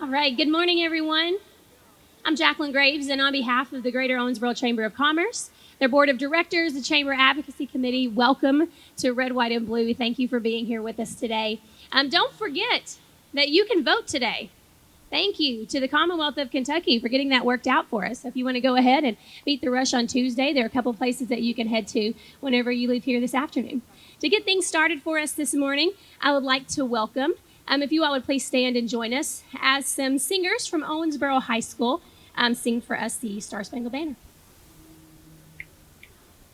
All right, good morning, everyone. I'm Jacqueline Graves, and on behalf of the Greater Owensboro Chamber of Commerce, their Board of Directors, the Chamber Advocacy Committee, welcome to Red, White, and Blue. Thank you for being here with us today. Don't forget that you can vote today. Thank you to the Commonwealth of Kentucky for getting that worked out for us. If you want to go ahead and beat the rush on Tuesday, there are a couple places that you can head to whenever you leave here this afternoon. To get things started for us this morning, I would like to welcome, if you all would please stand and join us as some singers from Owensboro High School sing for us the Star Spangled Banner.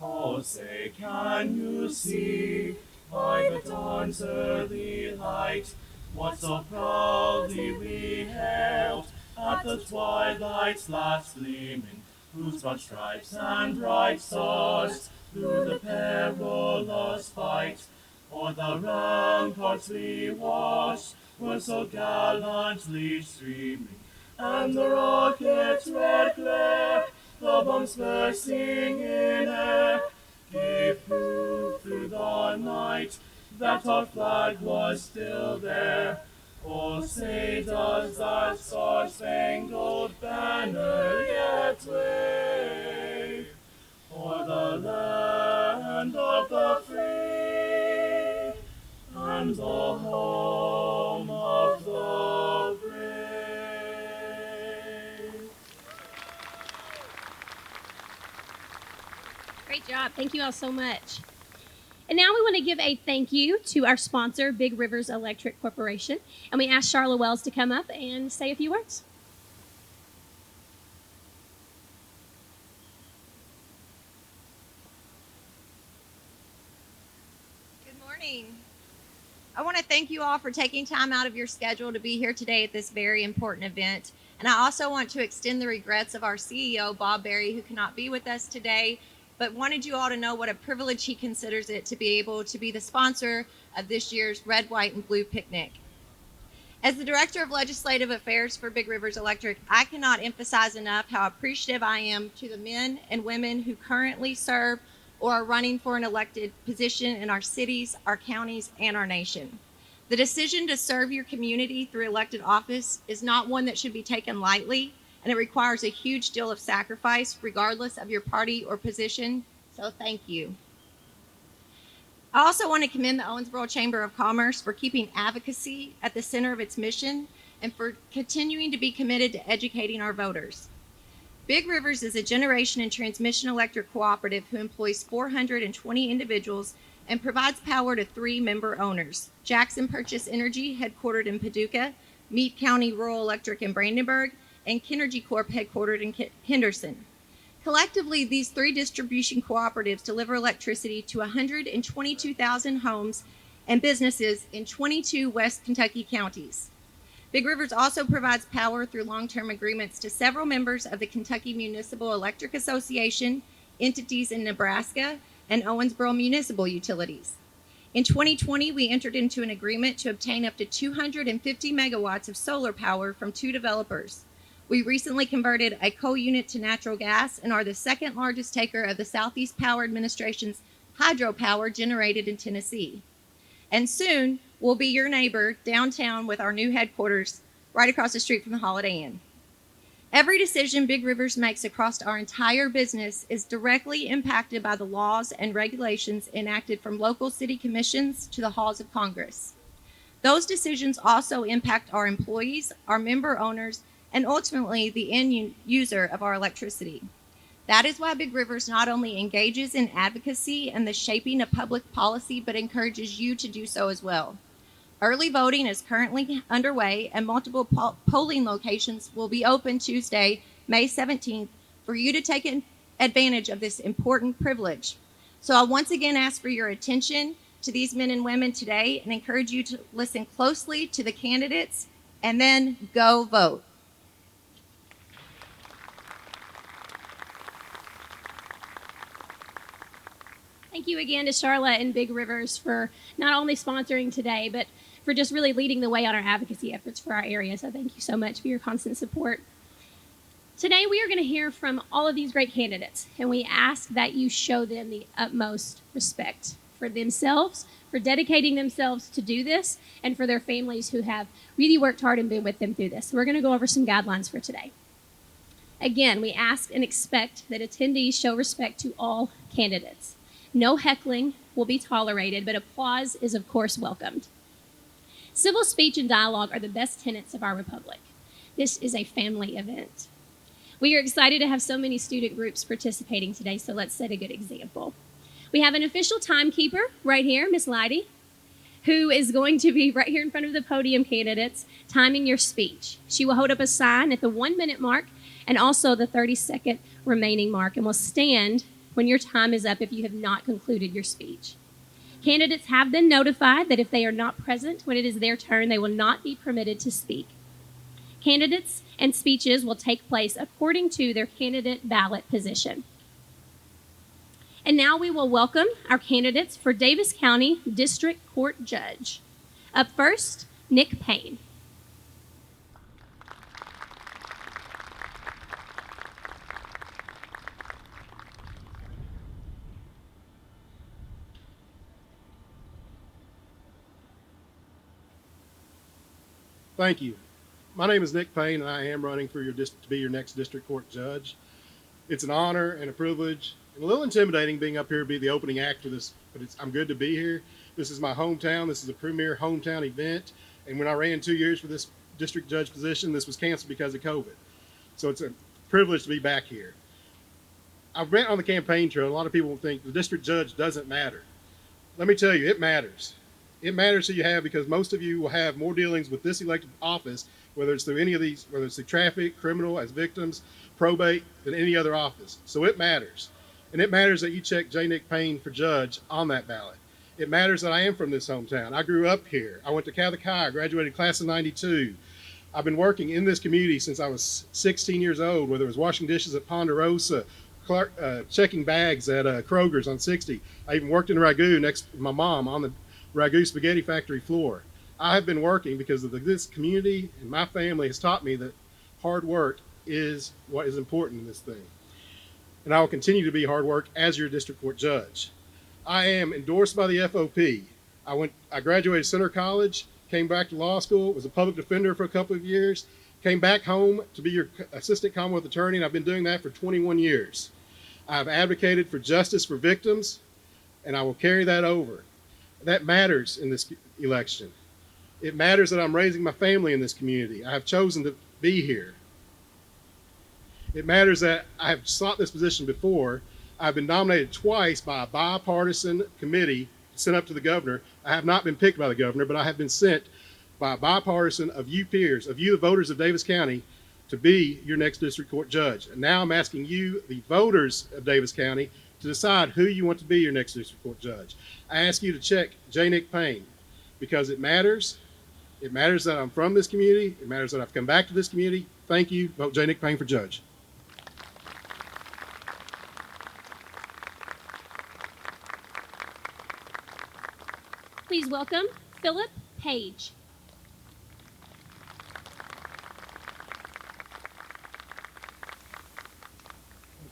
Oh, say, can you see by the dawn's early light what so proudly we hailed at the twilight's last gleaming, whose broad stripes and bright stars through the perilous fight o'er the ramparts we watched were so gallantly streaming, and the rocket's red glare, the bombs bursting in air, gave proof through the night that our flag was still there. Oh, say, does that star-spangled banner yet wave o'er the land of the free and the home of the brave? Great job. Thank you all so much. And now we want to give a thank you to our sponsor, Big Rivers Electric Corporation. And we asked Charlotte Wells to come up and say a few words. Good morning. I want to thank you all for taking time out of your schedule to be here today at this very important event. And I also want to extend the regrets of our CEO, Bob Berry, who cannot be with us today, but wanted you all to know what a privilege he considers it to be able to be the sponsor of this year's Red, White, and Blue picnic. As the Director of Legislative Affairs for Big Rivers Electric, I cannot emphasize enough how appreciative I am to the men and women who currently serve or are running for an elected position in our cities, our counties, and our nation. The decision to serve your community through elected office is not one that should be taken lightly, and it requires a huge deal of sacrifice regardless of your party or position, so thank you. I also want to commend the Owensboro Chamber of Commerce for keeping advocacy at the center of its mission and for continuing to be committed to educating our voters. Big Rivers is a generation and transmission electric cooperative who employs 420 individuals and provides power to 3 member owners: Jackson Purchase Energy, headquartered in Paducah, Meade County Rural Electric in Brandenburg, and Kenergy Corp, headquartered in Henderson. Collectively, these 3 distribution cooperatives deliver electricity to 122,000 homes and businesses in 22 West Kentucky counties. Big Rivers also provides power through long-term agreements to several members of the Kentucky Municipal Electric Association, entities in Nebraska, and Owensboro Municipal Utilities. In 2020, we entered into an agreement to obtain up to 250 megawatts of solar power from 2 developers. We recently converted a coal unit to natural gas and are the second largest taker of the Southeast Power Administration's hydropower generated in Tennessee. And soon, we'll be your neighbor downtown with our new headquarters right across the street from the Holiday Inn. Every decision Big Rivers makes across our entire business is directly impacted by the laws and regulations enacted from local city commissions to the halls of Congress. Those decisions also impact our employees, our member owners, and ultimately the end user of our electricity. That is why Big Rivers not only engages in advocacy and the shaping of public policy, but encourages you to do so as well. Early voting is currently underway, and multiple polling locations will be open Tuesday, May 17th, for you to take advantage of this important privilege. So I once again ask for your attention to these men and women today and encourage you to listen closely to the candidates and then go vote. Thank you again to Charlotte and Big Rivers for not only sponsoring today, but for just really leading the way on our advocacy efforts for our area. So thank you so much for your constant support. Today we are going to hear from all of these great candidates, and we ask that you show them the utmost respect for themselves, for dedicating themselves to do this, and for their families who have really worked hard and been with them through this. So we're going to go over some guidelines for today. Again, we ask and expect that attendees show respect to all candidates. No heckling will be tolerated, but applause is, of course, welcomed. Civil speech and dialogue are the best tenets of our republic. This is a family event. We are excited to have so many student groups participating today, so let's set a good example. We have an official timekeeper right here, Miss Leidy, who is going to be right here in front of the podium candidates, timing your speech. She will hold up a sign at the 1-minute mark and also the 30-second remaining mark, and will stand when your time is up if you have not concluded your speech. Candidates have been notified that if they are not present when it is their turn, they will not be permitted to speak. Candidates and speeches will take place according to their candidate ballot position. And now we will welcome our candidates for Davis County District Court Judge. Up first, Nick Payne. Thank you. My name is Nick Payne, and I am running for to be your next district court judge. It's an honor and a privilege, and a little intimidating being up here to be the opening act for this, but I'm good to be here. This is my hometown. This is a premier hometown event, and when I ran 2 years for this district judge position, this was canceled because of COVID. So it's a privilege to be back here. I've been on the campaign trail. A lot of people think the district judge doesn't matter. Let me tell you, it matters. It matters who you have, because most of you will have more dealings with this elected office, whether it's through any of these, whether it's through traffic, criminal, as victims, probate, than any other office. So it matters. And it matters that you check J. Nick Payne for judge on that ballot. It matters that I am from this hometown. I grew up here. I went to Catholic High. I graduated class of 92. I've been working in this community since I was 16 years old, whether it was washing dishes at Ponderosa, checking bags at Kroger's on 60. I even worked in Ragu next to my mom on the Ragu spaghetti factory floor. I have been working because of this community, and my family has taught me that hard work is what is important in this thing. And I will continue to be hard work as your district court judge. I am endorsed by the FOP. I graduated Center College, came back to law school, was a public defender for a couple of years, came back home to be your assistant Commonwealth attorney, and I've been doing that for 21 years. I've advocated for justice for victims, and I will carry that over. That matters in this election. It matters that I'm raising my family in this community. I have chosen to be here. It matters that I have sought this position before. I've been nominated twice by a bipartisan committee sent up to the governor. I have not been picked by the governor, but I have been sent by a bipartisan of you peers, of you, the voters of Davis County, to be your next district court judge. And now I'm asking you, the voters of Davis County, to decide who you want to be your next district court judge. I ask you to check J. Nick Payne, because it matters. It matters that I'm from this community. It matters that I've come back to this community. Thank you. Vote J. Nick Payne for judge. Please welcome Philip Page.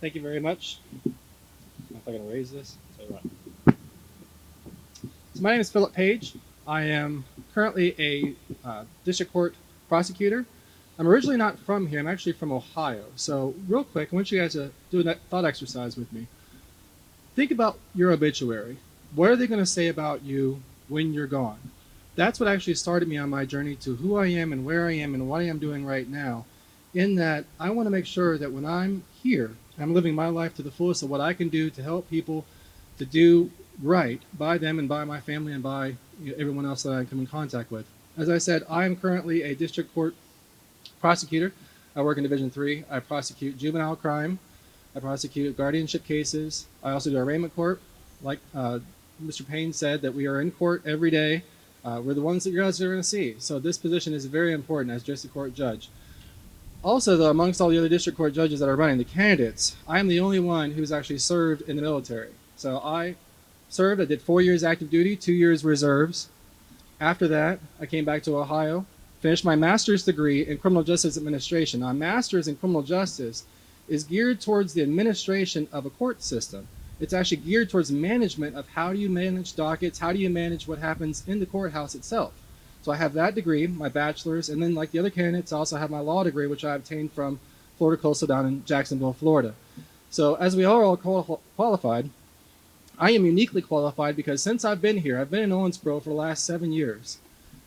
Thank you very much. I don't know if I can raise this. So my name is Philip Page. I am currently a district court prosecutor. I'm originally not from here. I'm actually from Ohio. So real quick, I want you guys to do a thought exercise with me. Think about your obituary. What are they going to say about you when you're gone? That's what actually started me on my journey to who I am and where I am and what I am doing right now, in that I want to make sure that when I'm here, I'm living my life to the fullest of what I can do to help people to do right by them and by my family and by everyone else that I come in contact with. As I said, I am currently a district court prosecutor. I work in Division 3. I prosecute juvenile crime. I prosecute guardianship cases. I also do arraignment court. Like Mr. Payne said, that we are in court every day. We're the ones that you guys are going to see. So this position is very important as district court judge. Also, though, amongst all the other district court judges that are running, the candidates, I am the only one who's actually served in the military. So I served, I did 4 years active duty, 2 years reserves. After that, I came back to Ohio, finished my master's degree in criminal justice administration. Now, a master's in criminal justice is geared towards the administration of a court system. It's actually geared towards management of how do you manage dockets, how do you manage what happens in the courthouse itself. So I have that degree, my bachelor's, and then like the other candidates, I also have my law degree, which I obtained from Florida Coastal down in Jacksonville, Florida. So as we are all qualified, I am uniquely qualified because since I've been here, I've been in Owensboro for the last 7 years.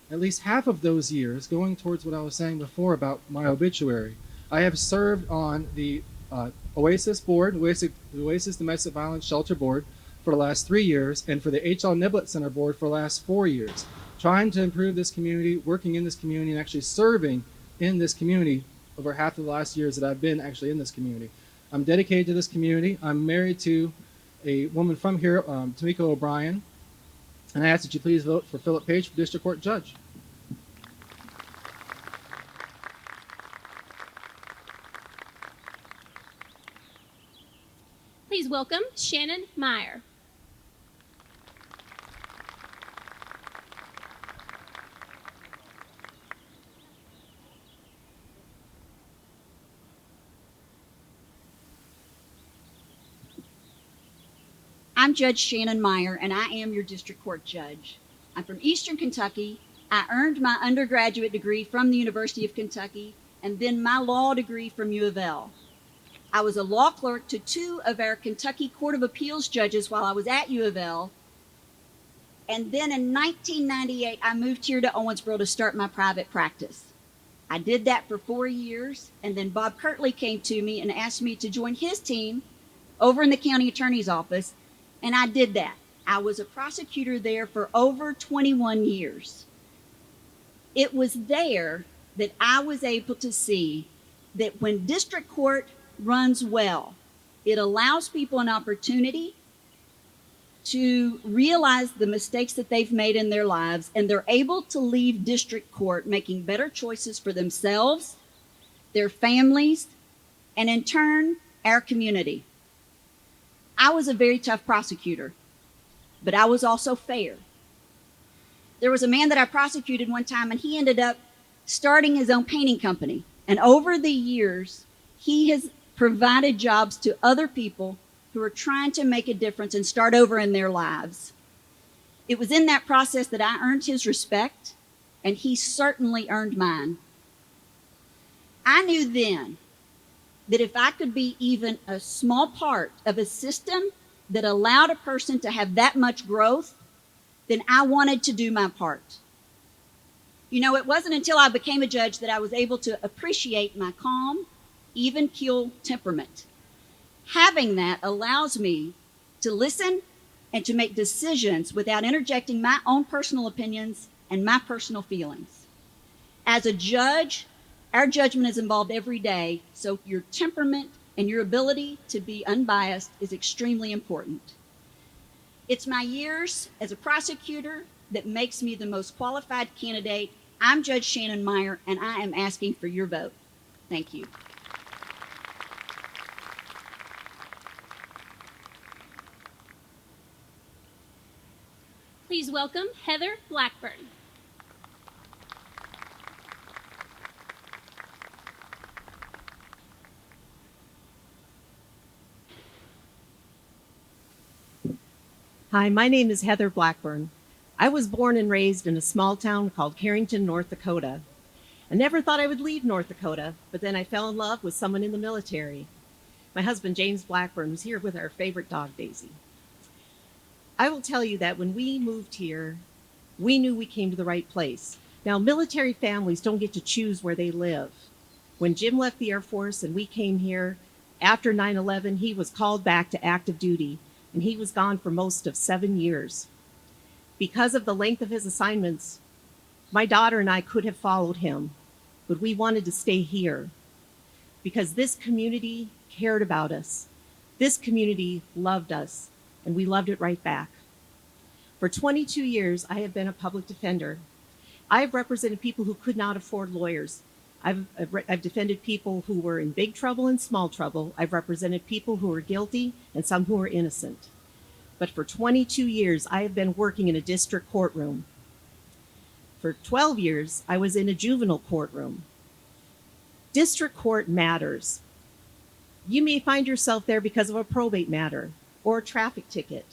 At least half of those years, going towards what I was saying before about my obituary, I have served on the Oasis Board, the Oasis Domestic Violence Shelter Board for the last 3 years, and for the H.L. Niblett Center Board for the last 4 years, trying to improve this community, working in this community, and actually serving in this community over half of the last years that I've been actually in this community. I'm dedicated to this community. I'm married to a woman from here, Tamika O'Brien, and I ask that you please vote for Philip Page for District Court Judge. Please welcome Shannon Meyer. I'm Judge Shannon Meyer, and I am your district court judge. I'm from Eastern Kentucky. I earned my undergraduate degree from the University of Kentucky and then my law degree from U of L. I was a law clerk to 2 of our Kentucky Court of Appeals judges while I was at U of L. And then in 1998, I moved here to Owensboro to start my private practice. I did that for 4 years, and then Bob Kirtley came to me and asked me to join his team over in the county attorney's office. And I did that. I was a prosecutor there for over 21 years. It was there that I was able to see that when district court runs well, it allows people an opportunity to realize the mistakes that they've made in their lives, and they're able to leave district court making better choices for themselves, their families, and in turn, our community. I was a very tough prosecutor, but I was also fair. There was a man that I prosecuted one time, and he ended up starting his own painting company. And over the years, he has provided jobs to other people who are trying to make a difference and start over in their lives. It was in that process that I earned his respect, and he certainly earned mine. I knew then that if I could be even a small part of a system that allowed a person to have that much growth, then I wanted to do my part. You know, it wasn't until I became a judge that I was able to appreciate my calm, even keel temperament. Having that allows me to listen and to make decisions without interjecting my own personal opinions and my personal feelings. As a judge, our judgment is involved every day, so your temperament and your ability to be unbiased is extremely important. It's my years as a prosecutor that makes me the most qualified candidate. I'm Judge Shannon Meyer, and I am asking for your vote. Thank you. Please welcome Heather Blackburn. Hi, my name is Heather Blackburn. I was born and raised in a small town called Carrington, North Dakota. I never thought I would leave North Dakota, but then I fell in love with someone in the military. My husband, James Blackburn, was here with our favorite dog, Daisy. I will tell you that when we moved here, we knew we came to the right place. Now, military families don't get to choose where they live. When Jim left the Air Force and we came here, after 9/11, he was called back to active duty, and he was gone for most of 7 years. Because of the length of his assignments, my daughter and I could have followed him, but we wanted to stay here because this community cared about us. This community loved us, and we loved it right back. For 22 years, I have been a public defender. I have represented people who could not afford lawyers. I've defended people who were in big trouble and small trouble. I've represented people who were guilty and some who were innocent. But for 22 years, I have been working in a district courtroom. For 12 years, I was in a juvenile courtroom. District court matters. You may find yourself there because of a probate matter, or a traffic ticket.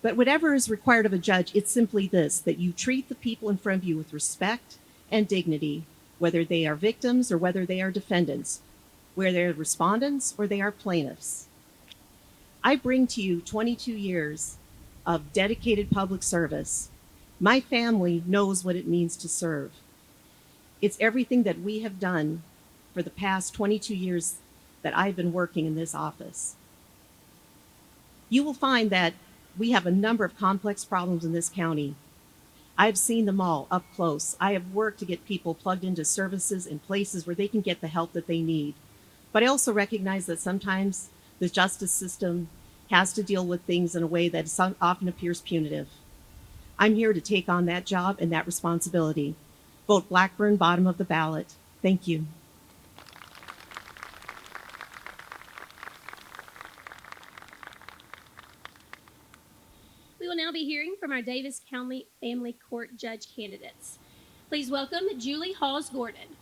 But whatever is required of a judge, it's simply this, that you treat the people in front of you with respect and dignity, whether they are victims or whether they are defendants, whether they are respondents or they are plaintiffs. I bring to you 22 years of dedicated public service. My family knows what it means to serve. It's everything that we have done for the past 22 years that I've been working in this office. You will find that we have a number of complex problems in this county. I've seen them all up close. I have worked to get people plugged into services in places where they can get the help that they need. But I also recognize that sometimes the justice system has to deal with things in a way that often appears punitive. I'm here to take on that job and that responsibility. Vote Blackburn, bottom of the ballot. Thank you. We will now be hearing from our Davis County Family Court Judge candidates. Please welcome Julie Osgorden.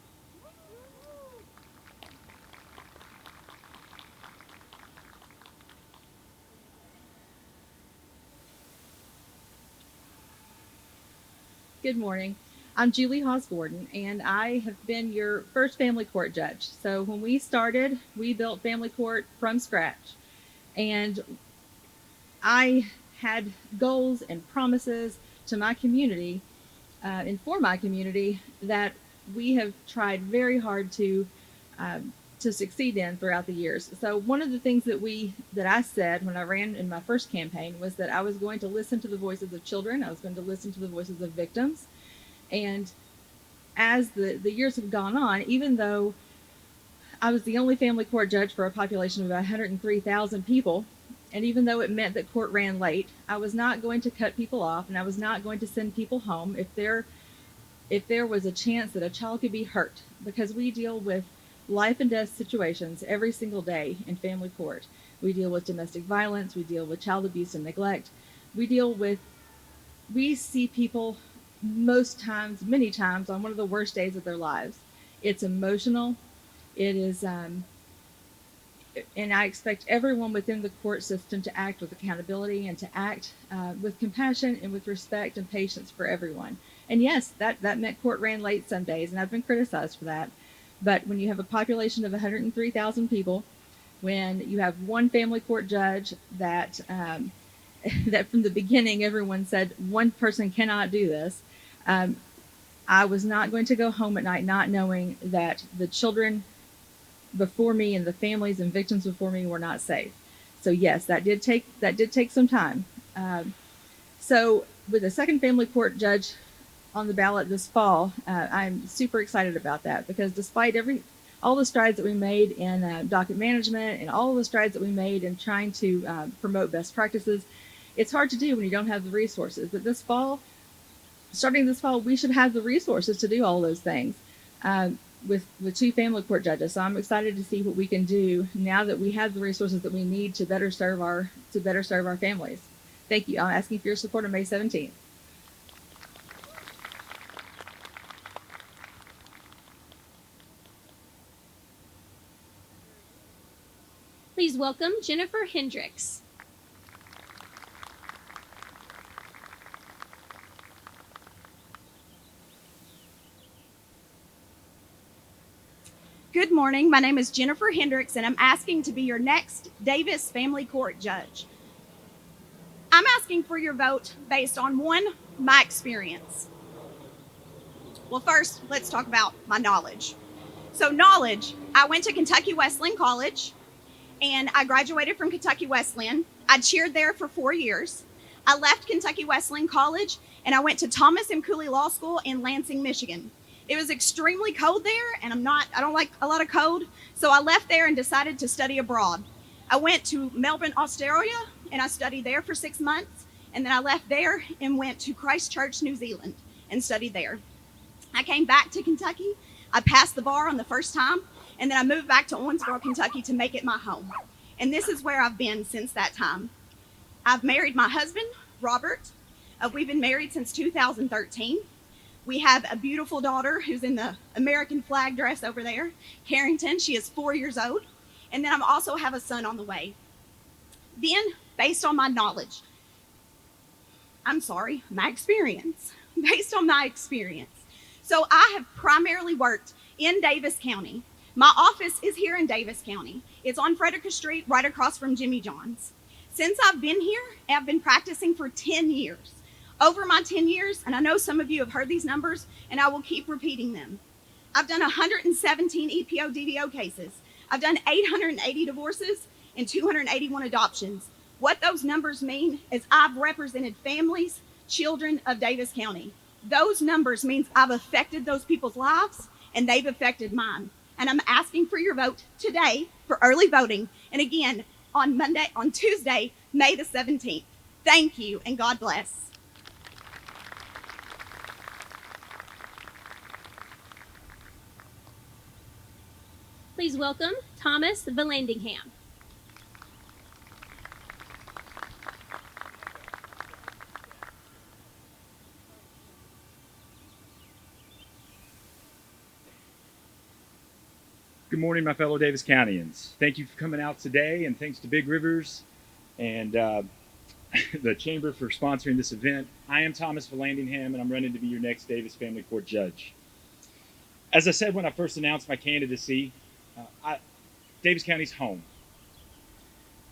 Good morning. I'm Julie Osgorden, and I have been your first family court judge. So when we started, we built family court from scratch. And I had goals and promises to my community and for my community that we have tried very hard to succeed in throughout the years. So one of the things that I said when I ran in my first campaign was that I was going to listen to the voices of children. I was going to listen to the voices of victims. And as the years have gone on, even though I was the only family court judge for a population of about 103,000 people, and even though it meant that court ran late, I was not going to cut people off, and I was not going to send people home if there was a chance that a child could be hurt, because we deal with life and death situations every single day in family court. We deal with domestic violence, we deal with child abuse and neglect. We see people many times on one of the worst days of their lives. It's emotional. It is, and I expect everyone within the court system to act with accountability and to act with compassion and with respect and patience for everyone. And yes, that meant court ran late some days, and I've been criticized for that. But when you have a population of 103,000 people, when you have one family court judge that that from the beginning everyone said one person cannot do this, I was not going to go home at night not knowing that the children before me and the families and victims before me were not safe. So yes, that did take some time. So with the second family court judge on the ballot this fall, I'm super excited about that, because despite all the strides that we made in docket management and all the strides that we made in trying to promote best practices, it's hard to do when you don't have the resources. But starting this fall, we should have the resources to do all those things with two family court judges. So I'm excited to see what we can do now that we have the resources that we need to better serve our families. Thank you. I'm asking for your support on May 17th. Please welcome Jennifer Hendricks. Good morning. My name is Jennifer Hendricks, and I'm asking to be your next Davis Family Court Judge. I'm asking for your vote based on my experience. Well, first, let's talk about my knowledge. So knowledge, I went to Kentucky Wesleyan College, and I graduated from Kentucky Wesleyan. I cheered there for 4 years. I left Kentucky Wesleyan College, and I went to Thomas M. Cooley Law School in Lansing, Michigan. It was extremely cold there, and I don't like a lot of cold, so I left there and decided to study abroad. I went to Melbourne, Australia, and I studied there for 6 months, and then I left there and went to Christchurch, New Zealand, and studied there. I came back to Kentucky. I passed the bar on the first time, and then I moved back to Owensboro, Kentucky to make it my home. And this is where I've been since that time. I've married my husband, Robert. We've been married since 2013. We have a beautiful daughter who's in the American flag dress over there, Carrington. She is 4 years old. And then I also have a son on the way. Then, based on my knowledge, my experience, based on my experience. So I have primarily worked in Davis County. My office is here in Davis County. It's on Frederica Street, right across from Jimmy John's. Since I've been here, I've been practicing for 10 years. Over my 10 years, and I know some of you have heard these numbers, and I will keep repeating them. I've done 117 EPO DVO cases. I've done 880 divorces and 281 adoptions. What those numbers mean is I've represented families, children of Davis County. Those numbers means I've affected those people's lives and they've affected mine. And I'm asking for your vote today for early voting. And again, on Tuesday, May the 17th. Thank you and God bless. Please welcome Thomas Landingham. Good morning, my fellow Davis Countyans. Thank you for coming out today, and thanks to Big Rivers and the Chamber for sponsoring this event. I am Thomas Landingham, and I'm running to be your next Davis Family Court Judge. As I said when I first announced my candidacy, Davis County's home.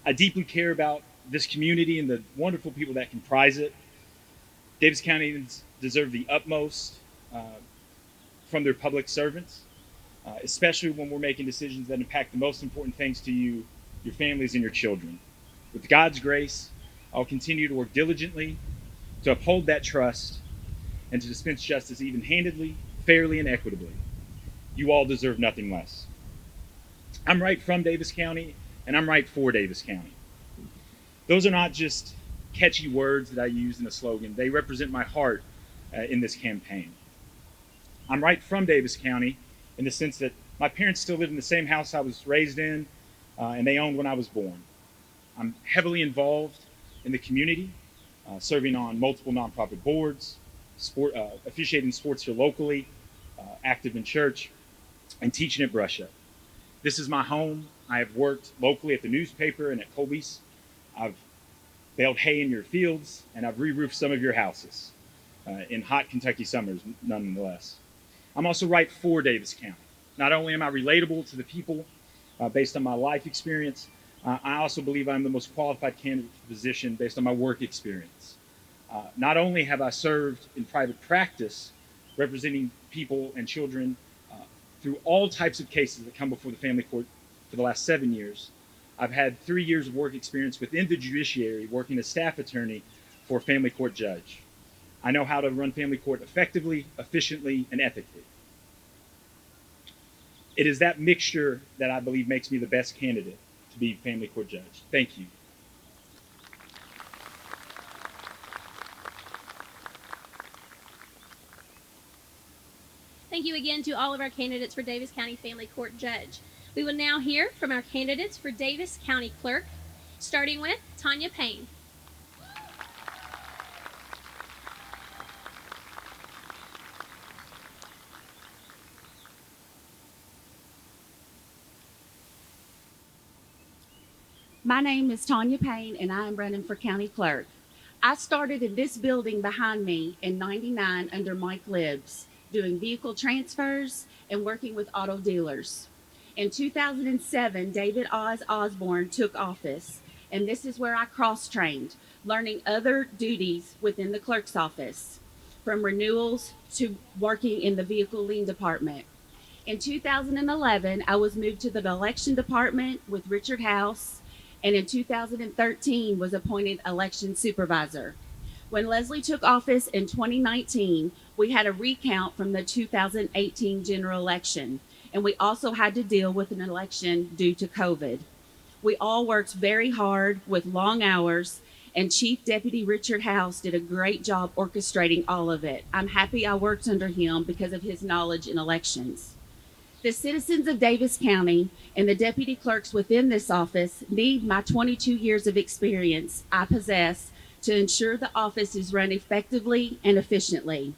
I deeply care about this community and the wonderful people that comprise it. Davis Countyans deserve the utmost from their public servants, especially when we're making decisions that impact the most important things to you, your families, and your children. With God's grace, I'll continue to work diligently to uphold that trust and to dispense justice even-handedly, fairly, and equitably. You all deserve nothing less. I'm right from Davis County, and I'm right for Davis County. Those are not just catchy words that I use in a slogan. They represent my heart in this campaign. I'm right from Davis County in the sense that my parents still live in the same house I was raised in, and they owned when I was born. I'm heavily involved in the community, serving on multiple nonprofit boards, officiating sports here locally, active in church, and teaching at Brusha. This is my home. I have worked locally at the newspaper and at Colby's. I've baled hay in your fields, and I've re-roofed some of your houses in hot Kentucky summers, nonetheless. I'm also right for Davis County. Not only am I relatable to the people based on my life experience, I also believe I'm the most qualified candidate for the position based on my work experience. Not only have I served in private practice representing people and children through all types of cases that come before the family court for the last 7 years, I've had 3 years of work experience within the judiciary working as staff attorney for a family court judge. I know how to run family court effectively, efficiently, and ethically. It is that mixture that I believe makes me the best candidate to be family court judge. Thank you. Thank you again to all of our candidates for Davis County Family Court Judge. We will now hear from our candidates for Davis County Clerk, starting with Tanya Payne. My name is Tanya Payne, and I am running for County Clerk. I started in this building behind me in '99 under Mike Libbs, doing vehicle transfers and working with auto dealers. In 2007, David Osgorden took office, and this is where I cross-trained, learning other duties within the clerk's office, from renewals to working in the vehicle lien department. In 2011, I was moved to the election department with Richard House, and in 2013 was appointed election supervisor. When Leslie took office in 2019, we had a recount from the 2018 general election, and we also had to deal with an election due to COVID. We all worked very hard with long hours, and Chief Deputy Richard House did a great job orchestrating all of it. I'm happy I worked under him because of his knowledge in elections. The citizens of Davis County and the deputy clerks within this office need my 22 years of experience I possess to ensure the office is run effectively and efficiently.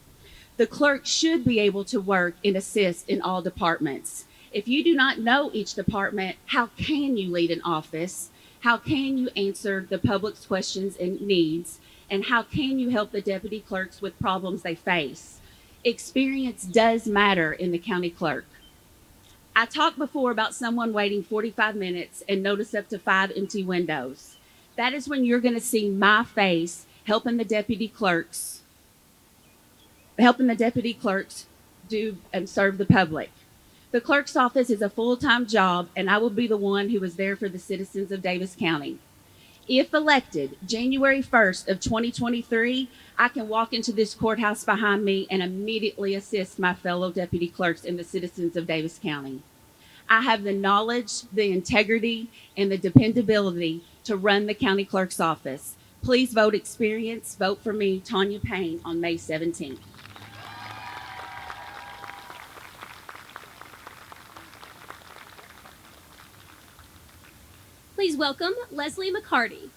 The clerk should be able to work and assist in all departments. If you do not know each department, how can you lead an office? How can you answer the public's questions and needs? And how can you help the deputy clerks with problems they face? Experience does matter in the county clerk. I talked before about someone waiting 45 minutes and notice up to 5 empty windows. That is when you're going to see my face helping the deputy clerks do and serve the public. The clerk's office is a full-time job, and I will be the one who is there for the citizens of Davis County. If elected January 1st of 2023, I can walk into this courthouse behind me and immediately assist my fellow deputy clerks and the citizens of Davis County. I have the knowledge, the integrity, and the dependability to run the county clerk's office. Please vote experience. Vote for me, Tanya Payne, on May 17th. Please welcome Leslie McCarty.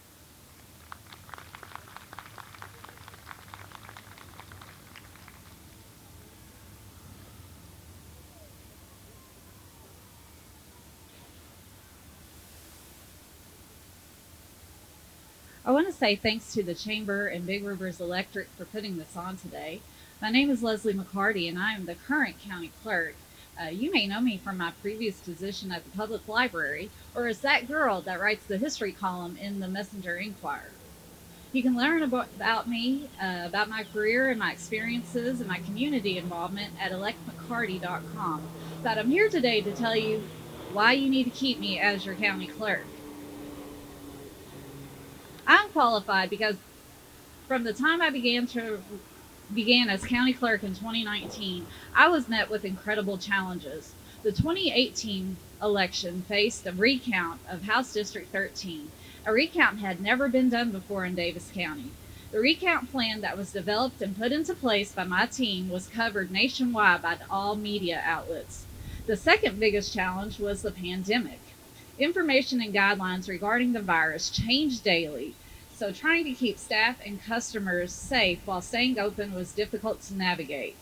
I want to say thanks to the Chamber and Big Rivers Electric for putting this on today. My name is Leslie McCarty, and I am the current county clerk. You may know me from my previous position at the public library, or as that girl that writes the history column in the Messenger Enquirer. You can learn about me, about my career and my experiences and my community involvement at electmccarty.com. But I'm here today to tell you why you need to keep me as your county clerk. I'm qualified because from the time I began as county clerk in 2019, I was met with incredible challenges. The 2018 election faced a recount of House District 13. A recount had never been done before in Davis County. The recount plan that was developed and put into place by my team was covered nationwide by all media outlets. The second biggest challenge was the pandemic. Information and guidelines regarding the virus change daily, so trying to keep staff and customers safe while staying open was difficult to navigate.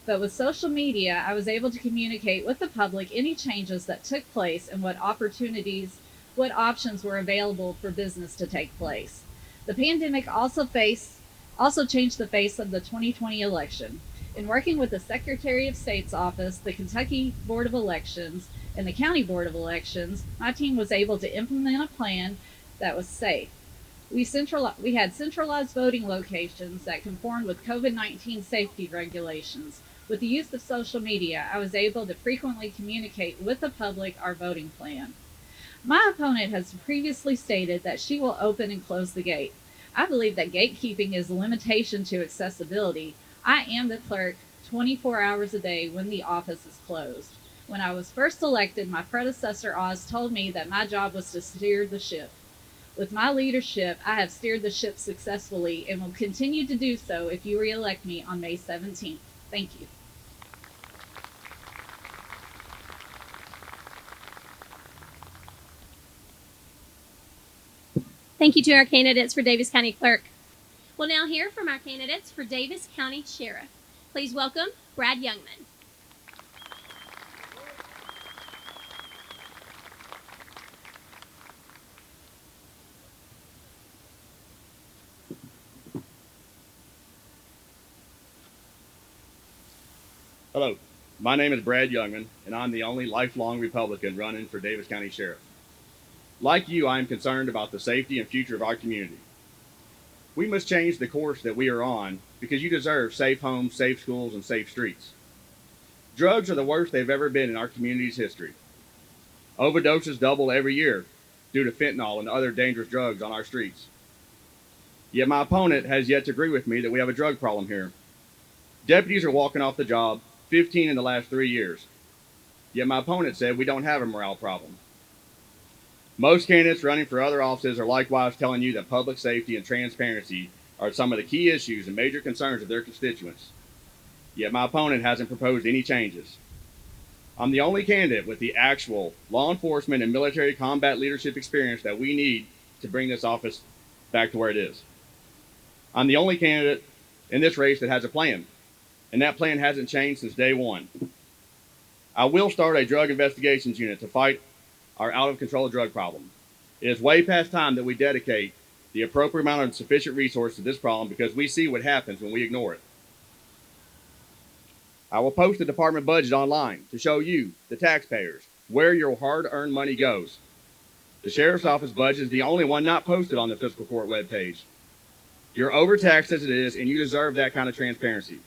But with social media, I was able to communicate with the public any changes that took place and what options were available for business to take place. The pandemic also changed the face of the 2020 election. In working with the Secretary of State's office, the Kentucky Board of Elections, and the County Board of Elections, my team was able to implement a plan that was safe. We had centralized voting locations that conformed with COVID-19 safety regulations. With the use of social media, I was able to frequently communicate with the public our voting plan. My opponent has previously stated that she will open and close the gate. I believe that gatekeeping is a limitation to accessibility. I am the clerk 24 hours a day when the office is closed. When I was first elected, my predecessor Oz told me that my job was to steer the ship. With my leadership, I have steered the ship successfully and will continue to do so if you re-elect me on May 17th. Thank you. Thank you to our candidates for Davis County Clerk. We'll now hear from our candidates for Davis County Sheriff. Please welcome Brad Youngman. Hello, my name is Brad Youngman, and I'm the only lifelong Republican running for Davis County Sheriff. Like you, I am concerned about the safety and future of our community. We must change the course that we are on because you deserve safe homes, safe schools, and safe streets. Drugs are the worst they've ever been in our community's history. Overdoses double every year due to fentanyl and other dangerous drugs on our streets. Yet my opponent has yet to agree with me that we have a drug problem here. Deputies are walking off the job, 15 in the last 3 years. Yet my opponent said we don't have a morale problem. Most candidates running for other offices are likewise telling you that public safety and transparency are some of the key issues and major concerns of their constituents. Yet my opponent hasn't proposed any changes. I'm the only candidate with the actual law enforcement and military combat leadership experience that we need to bring this office back to where it is. I'm the only candidate in this race that has a plan, and that plan hasn't changed since day one. I will start a drug investigations unit to fight our out-of-control drug problem. It is way past time that we dedicate the appropriate amount of sufficient resource to this problem because we see what happens when we ignore it. I will post the department budget online to show you, the taxpayers, where your hard-earned money goes. The Sheriff's Office budget is the only one not posted on the Fiscal Court webpage. You're overtaxed as it is, and you deserve that kind of transparency.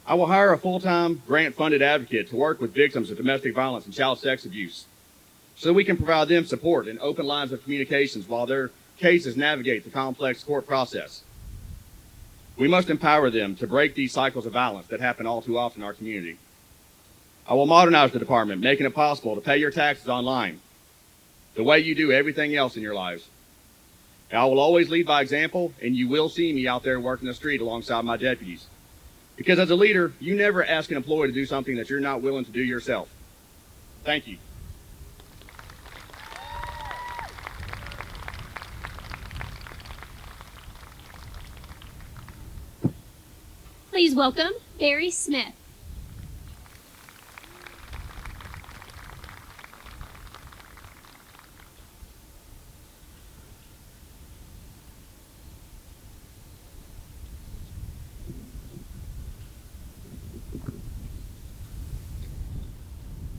I will hire a full-time, grant-funded advocate to work with victims of domestic violence and child sex abuse so we can provide them support and open lines of communications while their cases navigate the complex court process. We must empower them to break these cycles of violence that happen all too often in our community. I will modernize the department, making it possible to pay your taxes online, the way you do everything else in your lives. And I will always lead by example, and you will see me out there working the street alongside my deputies. Because as a leader, you never ask an employee to do something that you're not willing to do yourself. Thank you. Please welcome Barry Smith.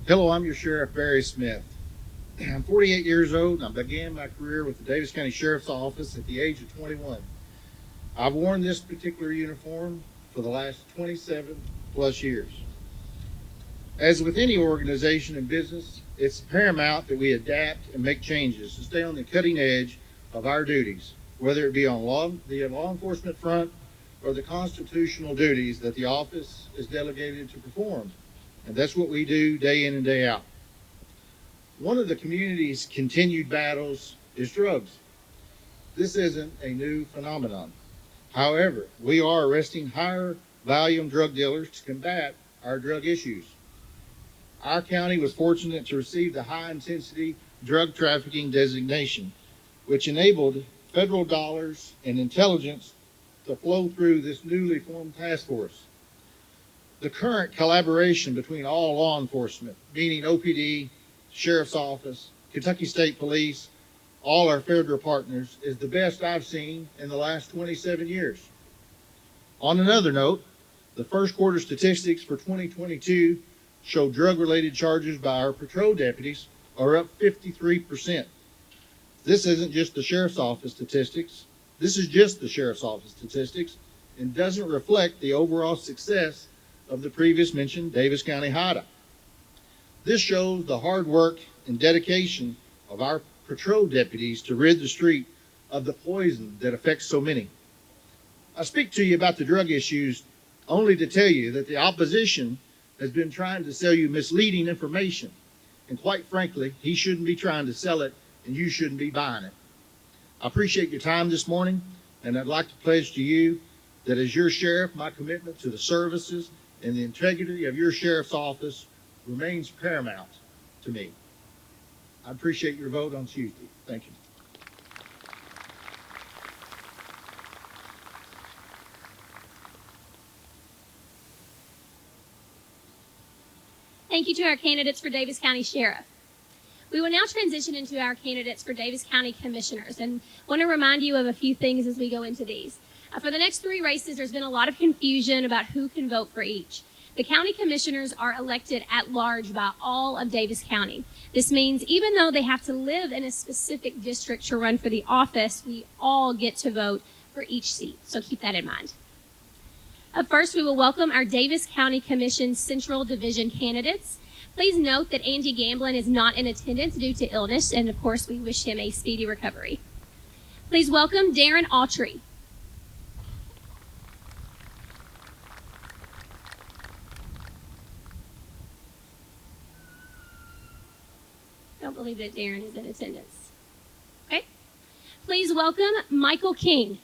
Hello, I'm your Sheriff, Barry Smith. I'm 48 years old, and I began my career with the Davis County Sheriff's Office at the age of 21. I've worn this particular uniform for the last 27 plus years. As with any organization and business, it's paramount that we adapt and make changes to stay on the cutting edge of our duties, whether it be on the law enforcement front or the constitutional duties that the office is delegated to perform. And that's what we do day in and day out. One of the community's continued battles is drugs. This isn't a new phenomenon. However, we are arresting higher volume drug dealers to combat our drug issues. Our county was fortunate to receive the high intensity drug trafficking designation, which enabled federal dollars and intelligence to flow through this newly formed task force. The current collaboration between all law enforcement, meaning OPD, Sheriff's Office, Kentucky State Police, all our federal partners, is the best I've seen in the last 27 years. On another note, the first quarter statistics for 2022 show drug-related charges by our patrol deputies are up 53%. This isn't just the Sheriff's Office statistics. This is just the Sheriff's Office statistics and doesn't reflect the overall success of the previous mentioned Davis County HIDA. This shows the hard work and dedication of our patrol deputies to rid the street of the poison that affects so many. I speak to you about the drug issues only to tell you that the opposition has been trying to sell you misleading information. And quite frankly, he shouldn't be trying to sell it and you shouldn't be buying it. I appreciate your time this morning, and I'd like to pledge to you that as your sheriff, my commitment to the services and the integrity of your sheriff's office remains paramount to me. I appreciate your vote on Tuesday. Thank you. Thank you to our candidates for Davis County Sheriff. We will now transition into our candidates for Davis County Commissioners, and want to remind you of a few things as we go into these. For the next three races, there's been a lot of confusion about who can vote for each. The county commissioners are elected at large by all of Davis County. This means even though they have to live in a specific district to run for the office, we all get to vote for each seat. So keep that in mind. Up first, we will welcome our Davis County Commission Central Division candidates. Please note that Andy Gamblin is not in attendance due to illness, and of course, we wish him a speedy recovery. Please welcome Darren Autry. Don't believe that Darren is in attendance. Okay. Please welcome Michael King.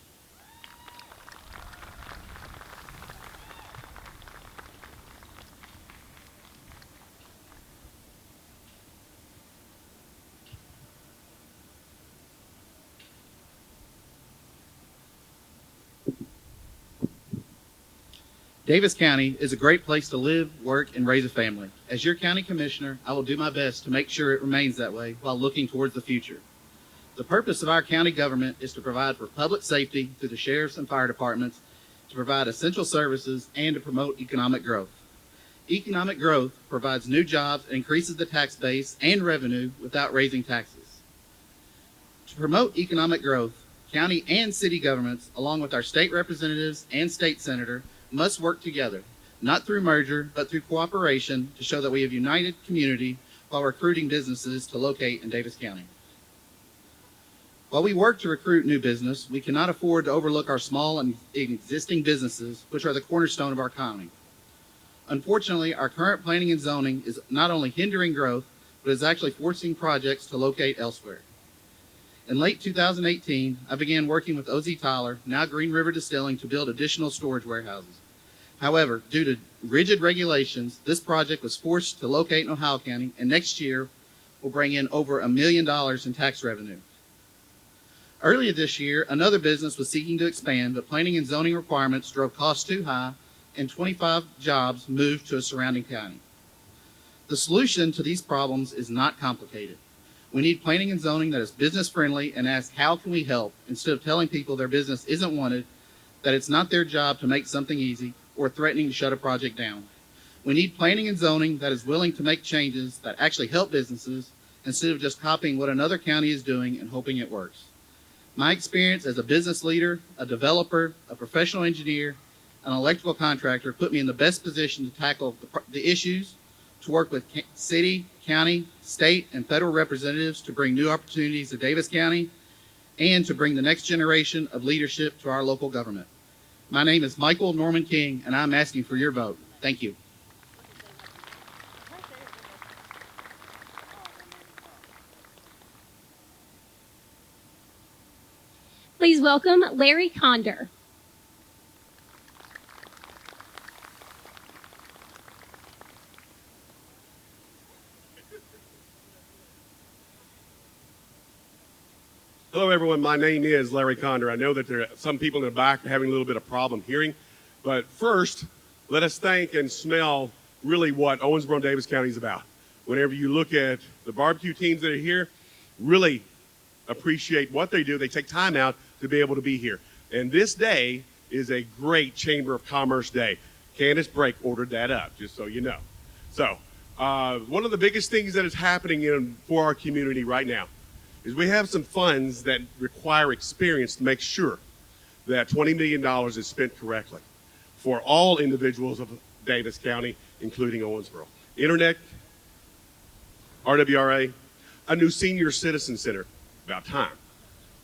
Davis County is a great place to live, work, and raise a family. As your county commissioner, I will do my best to make sure it remains that way while looking towards the future. The purpose of our county government is to provide for public safety through the sheriffs and fire departments, to provide essential services, and to promote economic growth. Economic growth provides new jobs and increases the tax base and revenue without raising taxes. To promote economic growth, county and city governments, along with our state representatives and state senator, must work together, not through merger, but through cooperation to show that we have united community while recruiting businesses to locate in Davis County. While we work to recruit new business, we cannot afford to overlook our small and existing businesses, which are the cornerstone of our economy. Unfortunately, our current planning and zoning is not only hindering growth, but is actually forcing projects to locate elsewhere. In late 2018, I began working with OZ Tyler, now Green River Distilling, to build additional storage warehouses. However, due to rigid regulations, this project was forced to locate in Ohio County, and next year will bring in over $1 million in tax revenue. Earlier this year, another business was seeking to expand, but planning and zoning requirements drove costs too high, and 25 jobs moved to a surrounding county. The solution to these problems is not complicated. We need planning and zoning that is business friendly and ask how can we help, instead of telling people their business isn't wanted, that it's not their job to make something easy, or threatening to shut a project down. We need planning and zoning that is willing to make changes that actually help businesses, instead of just copying what another county is doing and hoping it works. My experience as a business leader, a developer, a professional engineer, an electrical contractor put me in the best position to tackle the issues, to work with city, county, state, and federal representatives to bring new opportunities to Davis County, and to bring the next generation of leadership to our local government. My name is Michael Norman King, and I'm asking for your vote. Thank you. Please welcome Larry Condor. Hello, everyone. My name is Larry Condor. I know that there are some people in the back are having a little bit of problem hearing, but first, let us thank and smell really what Owensboro and Davis County is about. Whenever you look at the barbecue teams that are here, really appreciate what they do. They take time out to be able to be here. And this day is a great Chamber of Commerce day. Candace Brake ordered that up, just so you know. So, one of the biggest things that is happening for our community right now is we have some funds that require experience to make sure that $20 million is spent correctly for all individuals of Davis County, including Owensboro. Internet, RWRA, a new senior citizen center, about time.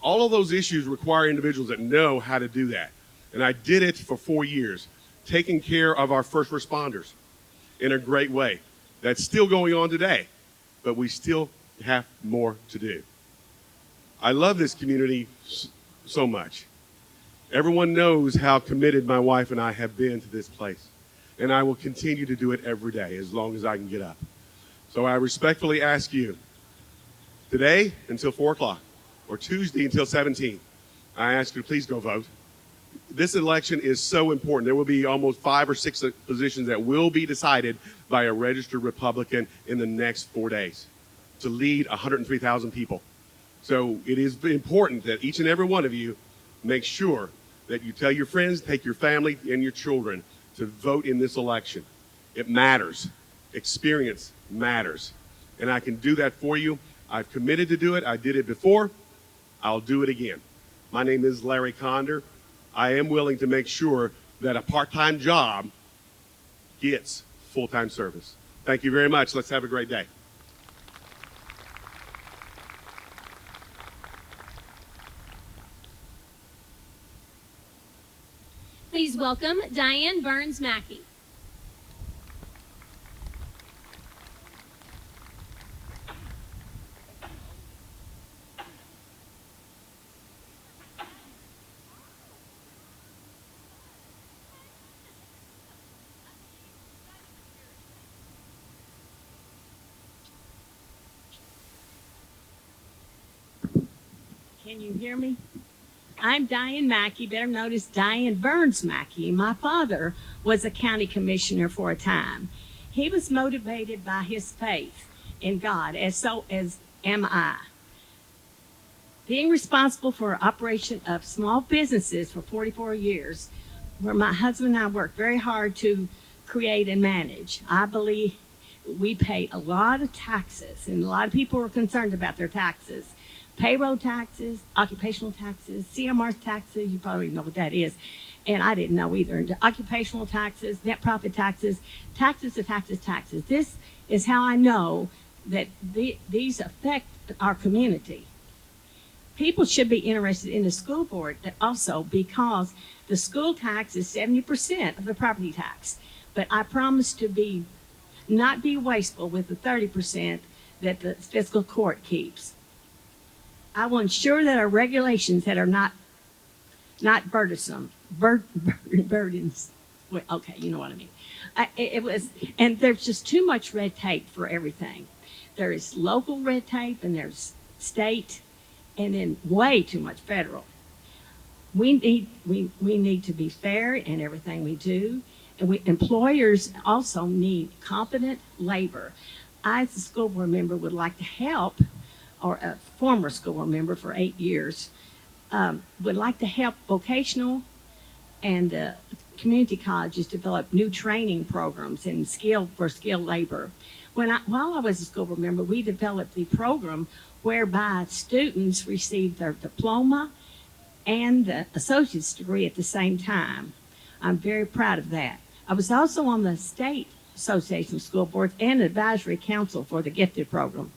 All of those issues require individuals that know how to do that. And I did it for 4 years, taking care of our first responders in a great way. That's still going on today, but we still have more to do. I love this community so much. Everyone knows how committed my wife and I have been to this place, and I will continue to do it every day as long as I can get up. So I respectfully ask you, today until 4 o'clock, or Tuesday until 17, I ask you to please go vote. This election is so important. There will be almost 5 or 6 positions that will be decided by a registered Republican in the next 4 days to lead 103,000 people. So it is important that each and every one of you make sure that you tell your friends, take your family and your children to vote in this election. It matters. Experience matters. And I can do that for you. I've committed to do it. I did it before. I'll do it again. My name is Larry Condor. I am willing to make sure that a part-time job gets full-time service. Thank you very much. Let's have a great day. Please welcome Diane Mackie. Can you hear me? I'm Diane Mackie, better known as Diane Mackie. My father was a county commissioner for a time. He was motivated by his faith in God, as so as am I. Being responsible for operation of small businesses for 44 years, where my husband and I worked very hard to create and manage, I believe we pay a lot of taxes, and a lot of people are concerned about their taxes. Payroll taxes, occupational taxes, CMR taxes, you probably know what that is, and I didn't know either. The occupational taxes, net profit taxes, taxes. This is how I know that these affect our community. People should be interested in the school board also, because the school tax is 70% of the property tax. But I promise to not be wasteful with the 30% that the fiscal court keeps. I will ensure that our regulations that are not burdensome, burdens. Well, okay, you know what I mean. And there's just too much red tape for everything. There is local red tape, and there's state, and then way too much federal. We need to be fair in everything we do, and employers also need competent labor. I, as a school board member, would like to help, or a former school board member for 8 years, would like to help vocational and community colleges develop new training programs and skilled labor. While I was a school board member, we developed the program whereby students received their diploma and the associate's degree at the same time. I'm very proud of that. I was also on the State Association of School Boards and Advisory Council for the Gifted Program.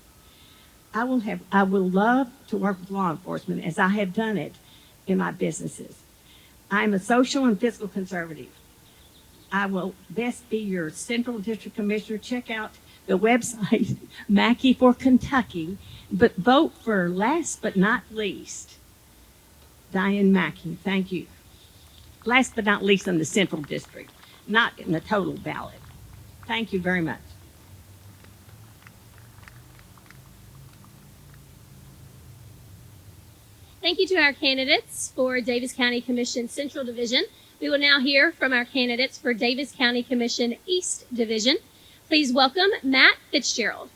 I will love to work with law enforcement as I have done it in my businesses. I'm a social and fiscal conservative. I will best be your Central District Commissioner. Check out the website, Mackie for Kentucky, but vote for last but not least, Diane Mackie. Thank you. Last but not least in the Central District, not in the total ballot. Thank you very much. Thank you to our candidates for Davis County Commission Central Division. We will now hear from our candidates for Davis County Commission East Division. Please welcome Matt Fitzgerald.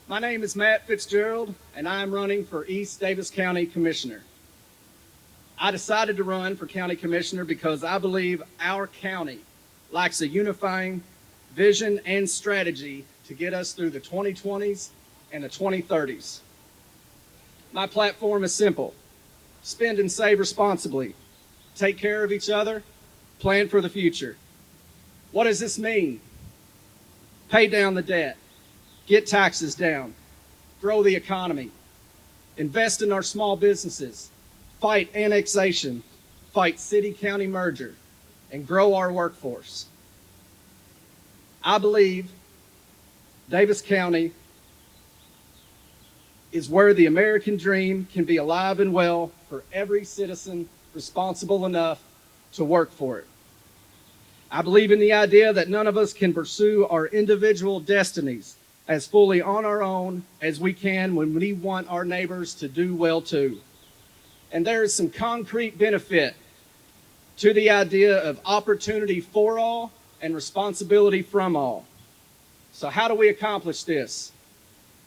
My name is Matt Fitzgerald, and I am running for East Davis County Commissioner. I decided to run for County Commissioner because I believe our county lacks a unifying vision and strategy to get us through the 2020s and the 2030s. My platform is simple: spend and save responsibly, take care of each other, plan for the future. What does this mean? Pay down the debt, get taxes down, grow the economy, invest in our small businesses, fight annexation, fight city-county merger, and grow our workforce. I believe Davis County is where the American dream can be alive and well for every citizen responsible enough to work for it. I believe in the idea that none of us can pursue our individual destinies as fully on our own as we can when we want our neighbors to do well too. And there is some concrete benefit to the idea of opportunity for all and responsibility from all. So how do we accomplish this?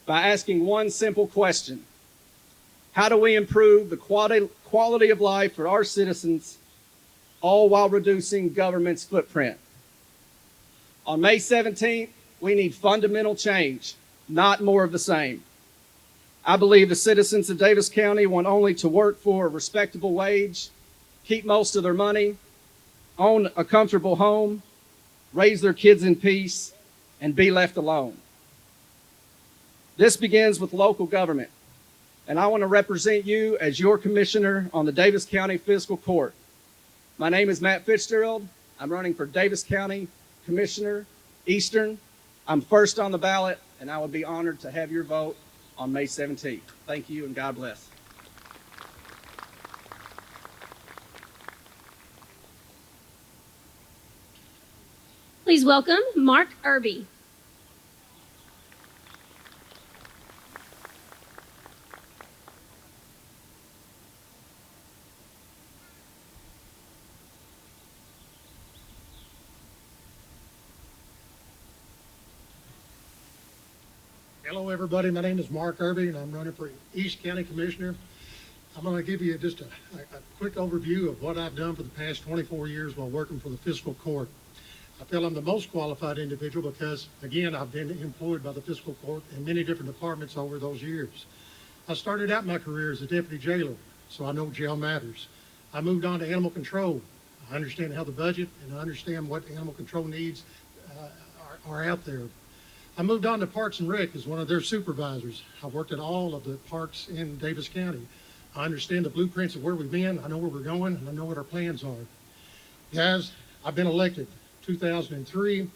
By asking one simple question: how do we improve the quality of life for our citizens, all while reducing government's footprint? On May 17th, we need fundamental change, not more of the same. I believe the citizens of Davis County want only to work for a respectable wage, keep most of their money, own a comfortable home, raise their kids in peace, and be left alone. This begins with local government, and I want to represent you as your commissioner on the Davis County Fiscal Court. My name is Matt Fitzgerald. I'm running for Davis County Commissioner, Eastern. I'm first on the ballot, and I would be honored to have your vote on May 17th. Thank you, and God bless. Please welcome Mark Irving. Hello, everybody. My name is Mark Irving, and I'm running for East County Commissioner. I'm going to give you just a quick overview of what I've done for the past 24 years while working for the fiscal court. I feel I'm the most qualified individual because, again, I've been employed by the fiscal court in many different departments over those years. I started out my career as a deputy jailer, so I know jail matters. I moved on to animal control. I understand how the budget and I understand what animal control needs are out there. I moved on to Parks and Rec as one of their supervisors. I worked at all of the parks in Davis County. I understand the blueprints of where we've been. I know where we're going, and I know what our plans are. Guys, I've been elected 2003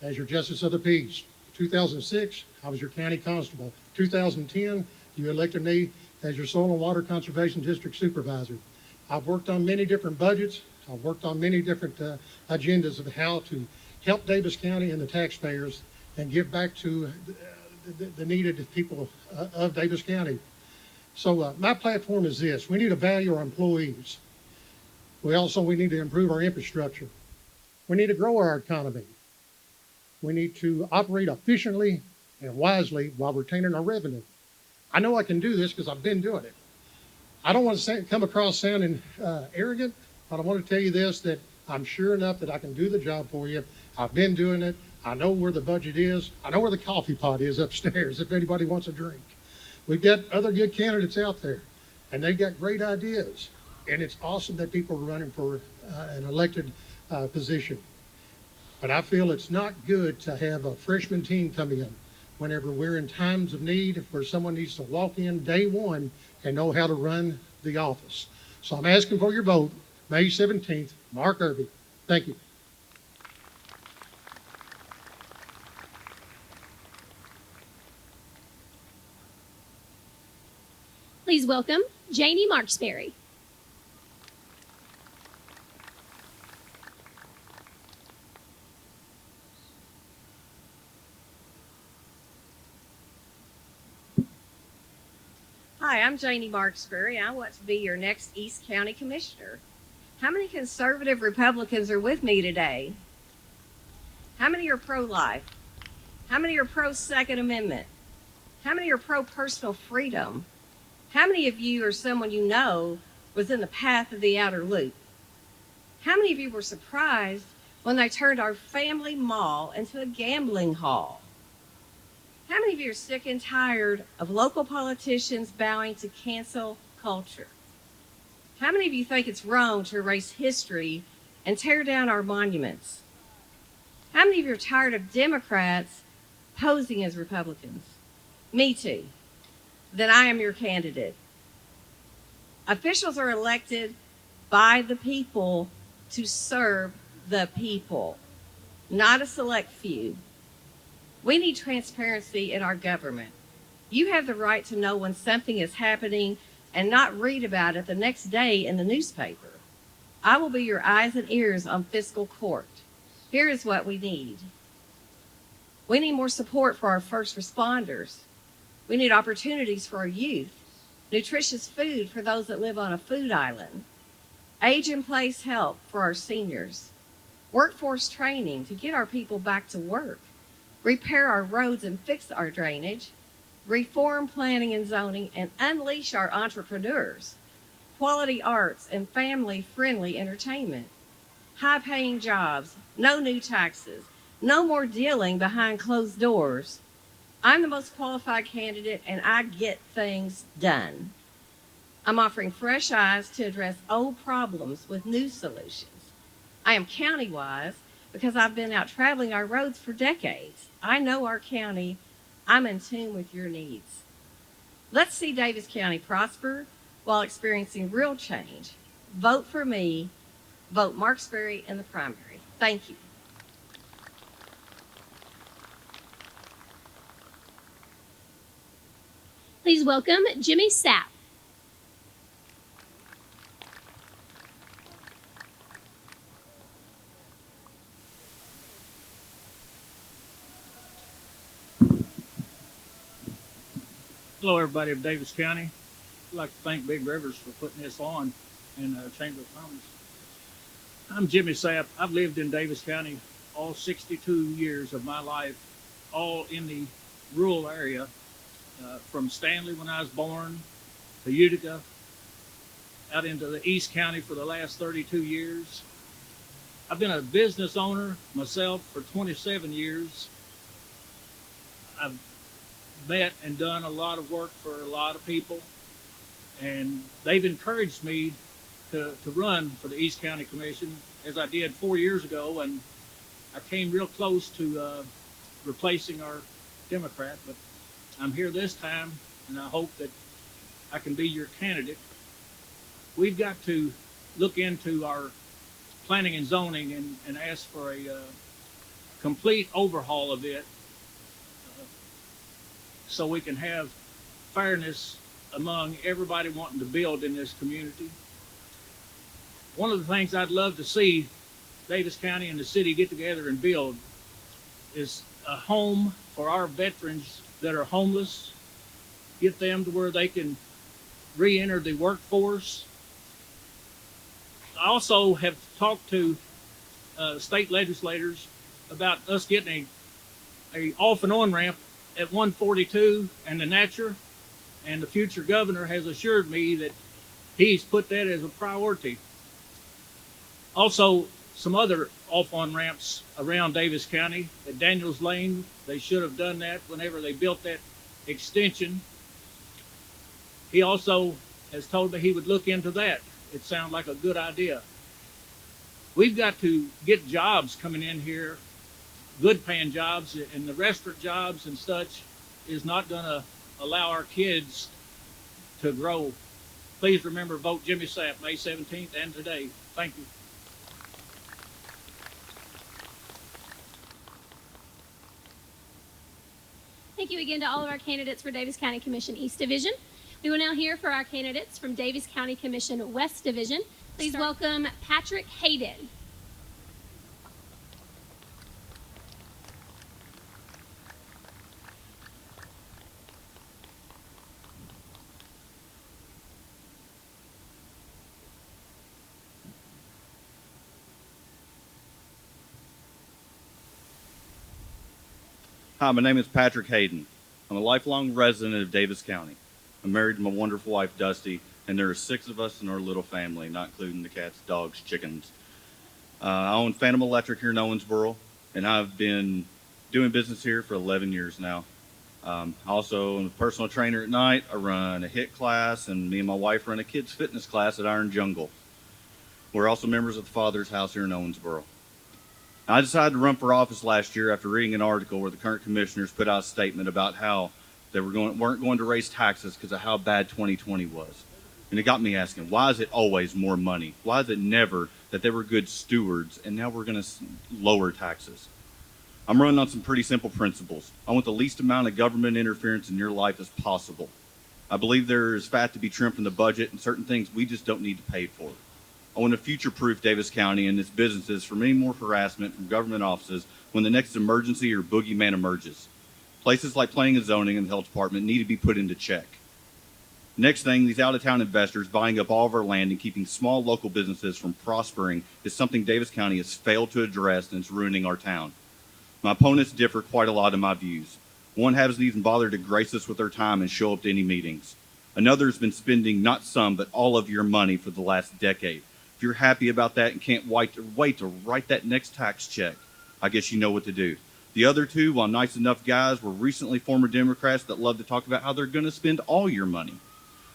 as your Justice of the Peace. 2006, I was your county constable. 2010, you elected me as your Soil and Water Conservation District Supervisor. I've worked on many different budgets. I've worked on many different agendas of how to help Davis County and the taxpayers and give back to the needed people of Davis County. So my platform is this. We need to value our employees. We need to improve our infrastructure. We need to grow our economy. We need to operate efficiently and wisely while retaining our revenue. I know I can do this because I've been doing it. I don't want to come across sounding arrogant, but I want to tell you this, that I'm sure enough that I can do the job for you. I've been doing it. I know where the budget is. I know where the coffee pot is upstairs if anybody wants a drink. We've got other good candidates out there, and they've got great ideas. And it's awesome that people are running for an elected position. But I feel it's not good to have a freshman team come in whenever we're in times of need where someone needs to walk in day one and know how to run the office. So I'm asking for your vote, May 17th, Mark Irving. Thank you. Please welcome Janie Marksberry. Hi, I'm Janie Marksberry. I want to be your next East County Commissioner. How many conservative Republicans are with me today? How many are pro-life? How many are pro-Second Amendment? How many are pro-personal freedom? How many of you or someone you know was in the path of the outer loop? How many of you were surprised when they turned our family mall into a gambling hall? How many of you are sick and tired of local politicians bowing to cancel culture? How many of you think it's wrong to erase history and tear down our monuments? How many of you are tired of Democrats posing as Republicans? Me too. Then I am your candidate. Officials are elected by the people to serve the people, not a select few. We need transparency in our government. You have the right to know when something is happening and not read about it the next day in the newspaper. I will be your eyes and ears on fiscal court. Here is what we need. We need more support for our first responders. We need opportunities for our youth, nutritious food for those that live on a food island, age-in-place help for our seniors, workforce training to get our people back to work, repair our roads and fix our drainage, reform planning and zoning, and unleash our entrepreneurs, quality arts and family-friendly entertainment, high-paying jobs, no new taxes, no more dealing behind closed doors. I'm the most qualified candidate, and I get things done. I'm offering fresh eyes to address old problems with new solutions. I am county-wise because I've been out traveling our roads for decades. I know our county. I'm in tune with your needs. Let's see Davis County prosper while experiencing real change. Vote for me. Vote Marksberry in the primary. Thank you. Please welcome Jimmy Sapp. Hello, everybody of Davis County. I'd like to thank Big Rivers for putting this on in the Chamber of Commerce. I'm Jimmy Sapp. I've lived in Davis County all 62 years of my life, all in the rural area, from Stanley when I was born to Utica, out into the East County for the last 32 years. I've been a business owner myself for 27 years. I've met and done a lot of work for a lot of people, and they've encouraged me to run for the East County Commission, as I did 4 years ago, and I came real close to replacing our Democrat, but I'm here this time, and I hope that I can be your candidate. We've got to look into our planning and zoning and ask for a complete overhaul of it, so we can have fairness among everybody wanting to build in this community. One of the things I'd love to see Davis County and the city get together and build is a home for our veterans that are homeless, get them to where they can re-enter the workforce. I also have talked to state legislators about us getting a off and on ramp at 142 and the Natcher, and the future governor has assured me that he's put that as a priority. Also, some other off-on ramps around Davis County. At Daniels Lane, they should have done that whenever they built that extension. He also has told me he would look into that. It sounds like a good idea. We've got to get jobs coming in here, good paying jobs, and the restaurant jobs and such is not going to allow our kids to grow. Please remember, vote Jimmy Sapp May 17th and today. Thank you. Thank you again to all of our candidates for Davis County Commission East Division. We will now hear for our candidates from Davis County Commission West Division. Please welcome Patrick Hayden. Hi, my name is Patrick Hayden. I'm a lifelong resident of Davis County. I'm married to my wonderful wife, Dusty, and there are 6 of us in our little family, not including the cats, dogs, chickens. I own Phantom Electric here in Owensboro, and I've been doing business here for 11 years now. I also am a personal trainer at night. I run a HIIT class, and me and my wife run a kids fitness class at Iron Jungle. We're also members of the Father's House here in Owensboro. I decided to run for office last year after reading an article where the current commissioners put out a statement about how they weren't going to raise taxes because of how bad 2020 was. And it got me asking, why is it always more money? Why is it never that they were good stewards and now we're going to lower taxes? I'm running on some pretty simple principles. I want the least amount of government interference in your life as possible. I believe there is fat to be trimmed from the budget and certain things we just don't need to pay for. I want to future-proof Davis County and its businesses from any more harassment from government offices when the next emergency or boogeyman emerges. Places like planning and zoning and the health department need to be put into check. Next thing, these out-of-town investors buying up all of our land and keeping small local businesses from prospering is something Davis County has failed to address, and it's ruining our town. My opponents differ quite a lot in my views. One hasn't even bothered to grace us with their time and show up to any meetings. Another has been spending not some, but all of your money for the last decade. If you're happy about that and can't wait to write that next tax check, I guess you know what to do. The other two, while nice enough guys, were recently former Democrats that love to talk about how they're going to spend all your money.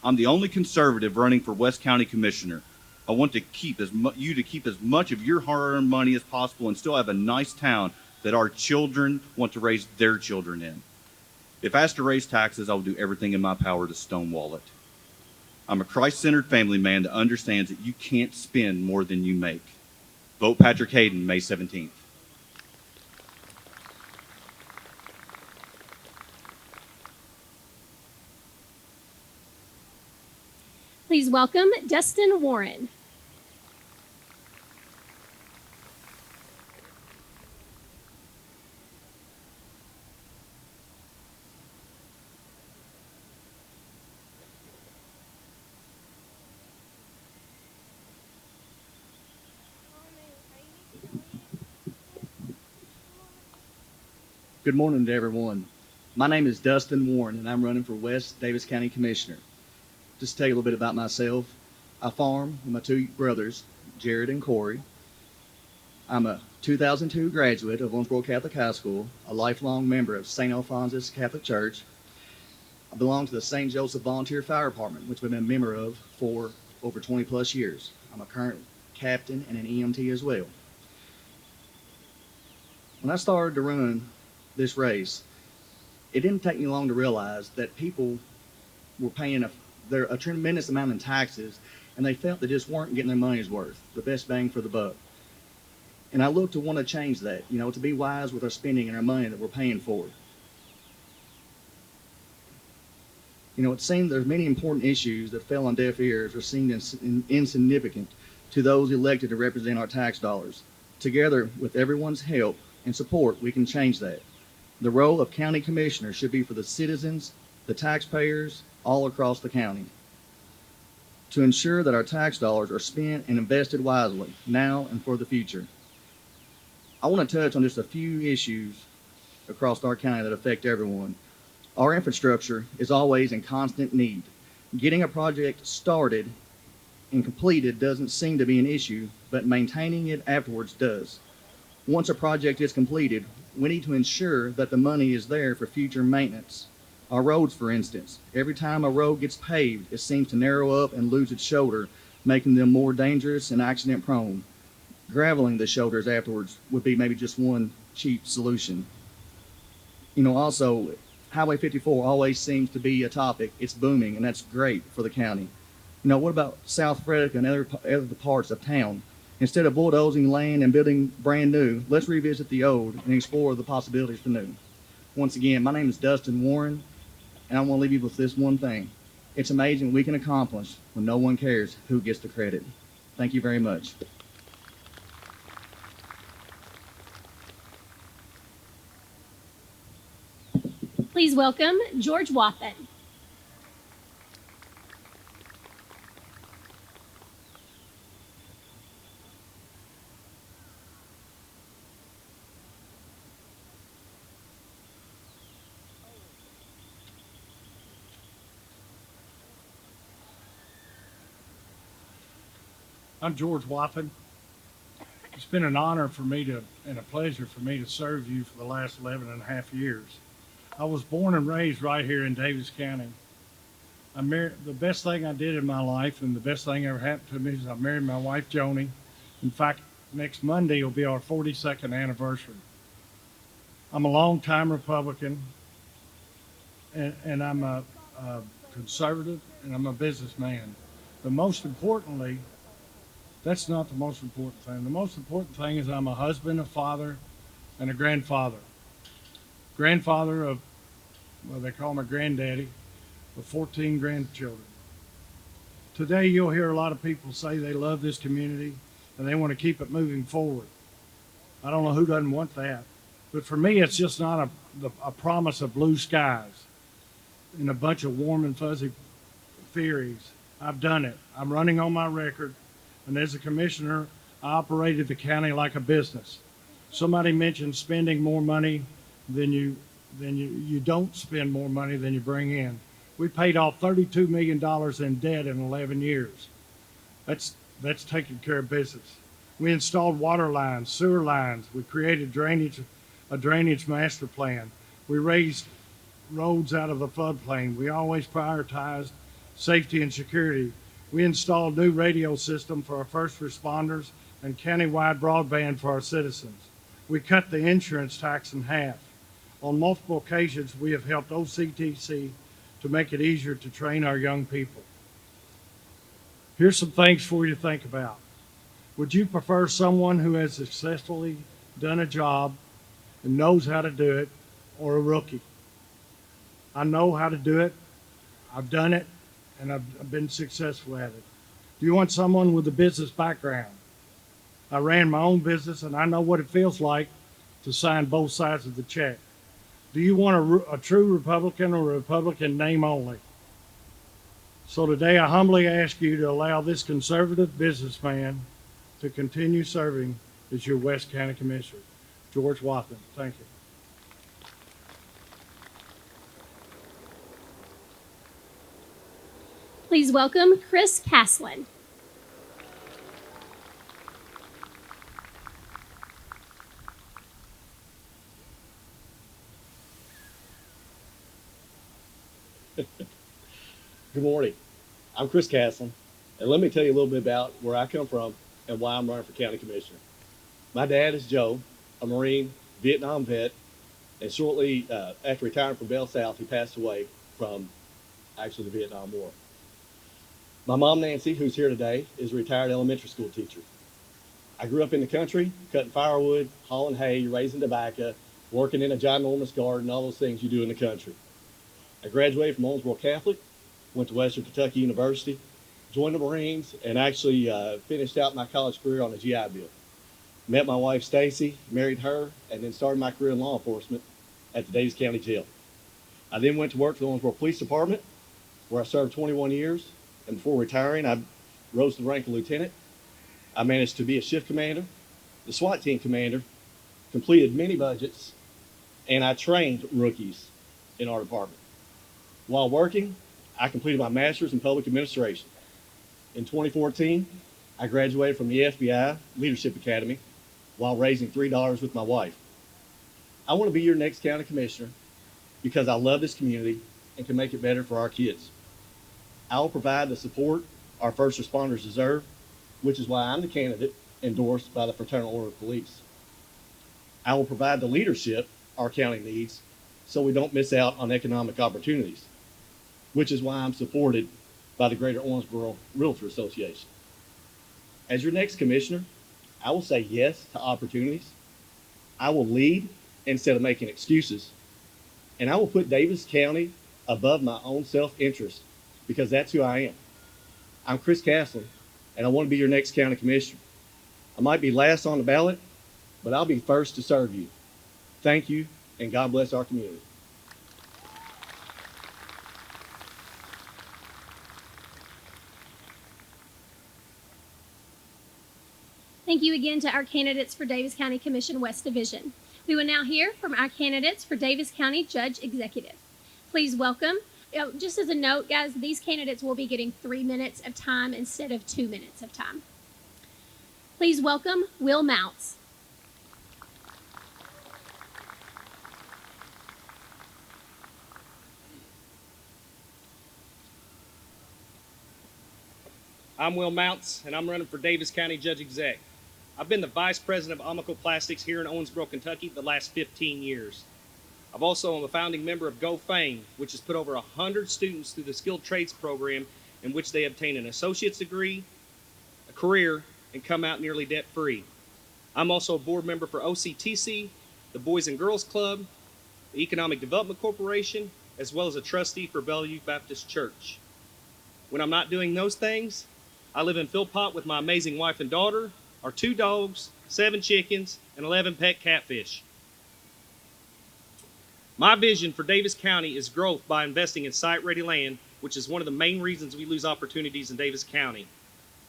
I'm the only conservative running for West County Commissioner. I want to keep you to keep as much of your hard-earned money as possible and still have a nice town that our children want to raise their children in. If asked to raise taxes, I will do everything in my power to stonewall it. I'm a Christ-centered family man that understands that you can't spend more than you make. Vote Patrick Hayden, May 17th. Please welcome Dustin Warren. Good morning to everyone. My name is Dustin Warren, and I'm running for West Davis County Commissioner. Just to tell you a little bit about myself, I farm with my two brothers, Jared and Corey. I'm a 2002 graduate of Owensboro Catholic High School, a lifelong member of St. Alphonsus Catholic Church. I belong to the St. Joseph Volunteer Fire Department, which I've been a member of for over 20 plus years. I'm a current captain and an EMT as well. When I started to run this race, it didn't take me long to realize that people were paying a tremendous amount in taxes, and they felt they just weren't getting their money's worth, the best bang for the buck. And I look to want to change that, to be wise with our spending and our money that we're paying for. It seems there's many important issues that fell on deaf ears or seemed insignificant to those elected to represent our tax dollars. Together, with everyone's help and support, we can change that. The role of county commissioner should be for the citizens, the taxpayers, all across the county, to ensure that our tax dollars are spent and invested wisely, now and for the future. I want to touch on just a few issues across our county that affect everyone. Our infrastructure is always in constant need. Getting a project started and completed doesn't seem to be an issue, but maintaining it afterwards does. Once a project is completed, we need to ensure that the money is there for future maintenance. Our roads, for instance, every time a road gets paved, it seems to narrow up and lose its shoulder, making them more dangerous and accident prone. Graveling the shoulders afterwards would be maybe just one cheap solution. Also, Highway 54 always seems to be a topic. It's booming, and that's great for the county. What about South Frederick and other parts of town? Instead of bulldozing land and building brand new, let's revisit the old and explore the possibilities for new. Once again, my name is Dustin Warren, and I want to leave you with this one thing. It's amazing what we can accomplish when no one cares who gets the credit. Thank you very much. Please welcome George Waffen. I'm George Waffen. It's been an honor for me and a pleasure for me to serve you for the last 11 and a half years. I was born and raised right here in Davis County. The best thing I did in my life and the best thing ever happened to me is I married my wife, Joni. In fact, next Monday will be our 42nd anniversary. I'm a longtime Republican, and I'm a conservative, and I'm a businessman. But most importantly, that's not the most important thing. The most important thing is I'm a husband, a father, and a grandfather. Grandfather of, well, they call me granddaddy, of 14 grandchildren. Today, you'll hear a lot of people say they love this community and they want to keep it moving forward. I don't know who doesn't want that. But for me, it's just not a promise of blue skies and a bunch of warm and fuzzy theories. I've done it. I'm running on my record. And as a commissioner, I operated the county like a business. Somebody mentioned spending more money than you don't spend more money than you bring in. We paid off $32 million in debt in 11 years. That's taking care of business. We installed water lines, sewer lines. We created a drainage master plan. We raised roads out of the floodplain. We always prioritized safety and security. We installed new radio system for our first responders and countywide broadband for our citizens. We cut the insurance tax in half. On multiple occasions, we have helped OCTC to make it easier to train our young people. Here's some things for you to think about. Would you prefer someone who has successfully done a job and knows how to do it, or a rookie? I know how to do it, I've done it, and I've been successful at it. Do you want someone with a business background? I ran my own business and I know what it feels like to sign both sides of the check. Do you want a true Republican or a Republican name only? So today I humbly ask you to allow this conservative businessman to continue serving as your West County Commissioner. George Waffen, thank you. Please welcome Chris Caslin. Good morning. I'm Chris Caslin, and let me tell you a little bit about where I come from and why I'm running for county commissioner. My dad is Joe, a Marine, Vietnam vet, and shortly after retiring from Bell South, he passed away from actually the Vietnam War. My mom, Nancy, who's here today, is a retired elementary school teacher. I grew up in the country, cutting firewood, hauling hay, raising tobacco, working in a ginormous garden, all those things you do in the country. I graduated from Owensboro Catholic, went to Western Kentucky University, joined the Marines, and actually finished out my college career on a GI Bill. Met my wife, Stacy, married her, and then started my career in law enforcement at the Davis County Jail. I then went to work for the Owensboro Police Department, where I served 21 years, and before retiring, I rose to the rank of lieutenant. I managed to be a shift commander, the SWAT team commander, completed many budgets, and I trained rookies in our department. While working, I completed my master's in public administration. In 2014, I graduated from the FBI Leadership Academy while raising $3 with my wife. I want to be your next county commissioner because I love this community and can make it better for our kids. I will provide the support our first responders deserve, which is why I'm the candidate endorsed by the Fraternal Order of Police. I will provide the leadership our county needs so we don't miss out on economic opportunities, which is why I'm supported by the Greater Owensboro Realtor Association. As your next commissioner, I will say yes to opportunities. I will lead instead of making excuses. And I will put Davis County above my own self-interest because that's who I am. I'm Chris Caslin, and I want to be your next county commissioner. I might be last on the ballot, but I'll be first to serve you. Thank you, and God bless our community. Thank you again to our candidates for Davis County Commission West Division. We will now hear from our candidates for Davis County Judge Executive. Please welcome, just as a note, guys, these candidates will be getting 3 minutes of time instead of 2 minutes of time. Please welcome Will Mounts. I'm Will Mounts, and I'm running for Davis County Judge Exec. I've been the Vice President of Amico Plastics here in Owensboro, Kentucky the last 15 years. I've also am a founding member of Go Fame, which has put over 100 students through the Skilled Trades program in which they obtain an associate's degree, a career, and come out nearly debt-free. I'm also a board member for OCTC, the Boys and Girls Club, the Economic Development Corporation, as well as a trustee for Bellevue Baptist Church. When I'm not doing those things, I live in Philpott with my amazing wife and daughter, our 2 dogs, 7 chickens, and 11 pet catfish. My vision for Davis County is growth by investing in site-ready land, which is one of the main reasons we lose opportunities in Davis County.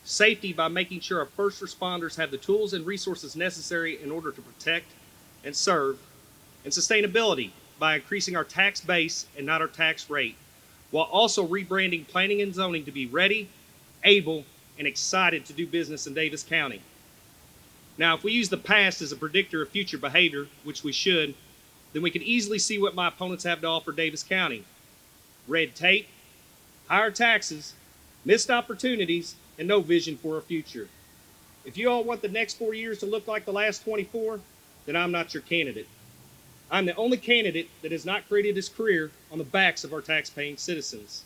Safety by making sure our first responders have the tools and resources necessary in order to protect and serve. And sustainability by increasing our tax base and not our tax rate, while also rebranding planning and zoning to be ready, able, and excited to do business in Davis County. Now, if we use the past as a predictor of future behavior, which we should, then we can easily see what my opponents have to offer Davis County. Red tape, higher taxes, missed opportunities, and no vision for a future. If you all want the next 4 years to look like the last 24, then I'm not your candidate. I'm the only candidate that has not created his career on the backs of our tax-paying citizens.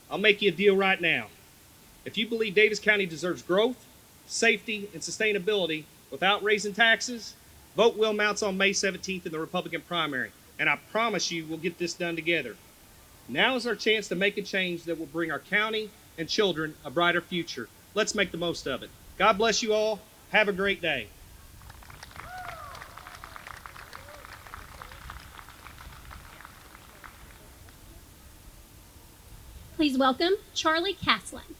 I'll make you a deal right now. If you believe Davis County deserves growth, safety, and sustainability without raising taxes, vote Will Mounts on May 17th in the Republican primary, and I promise you we'll get this done together. Now is our chance to make a change that will bring our county and children a brighter future. Let's make the most of it. God bless you all. Have a great day. Please welcome Charlie Caslin.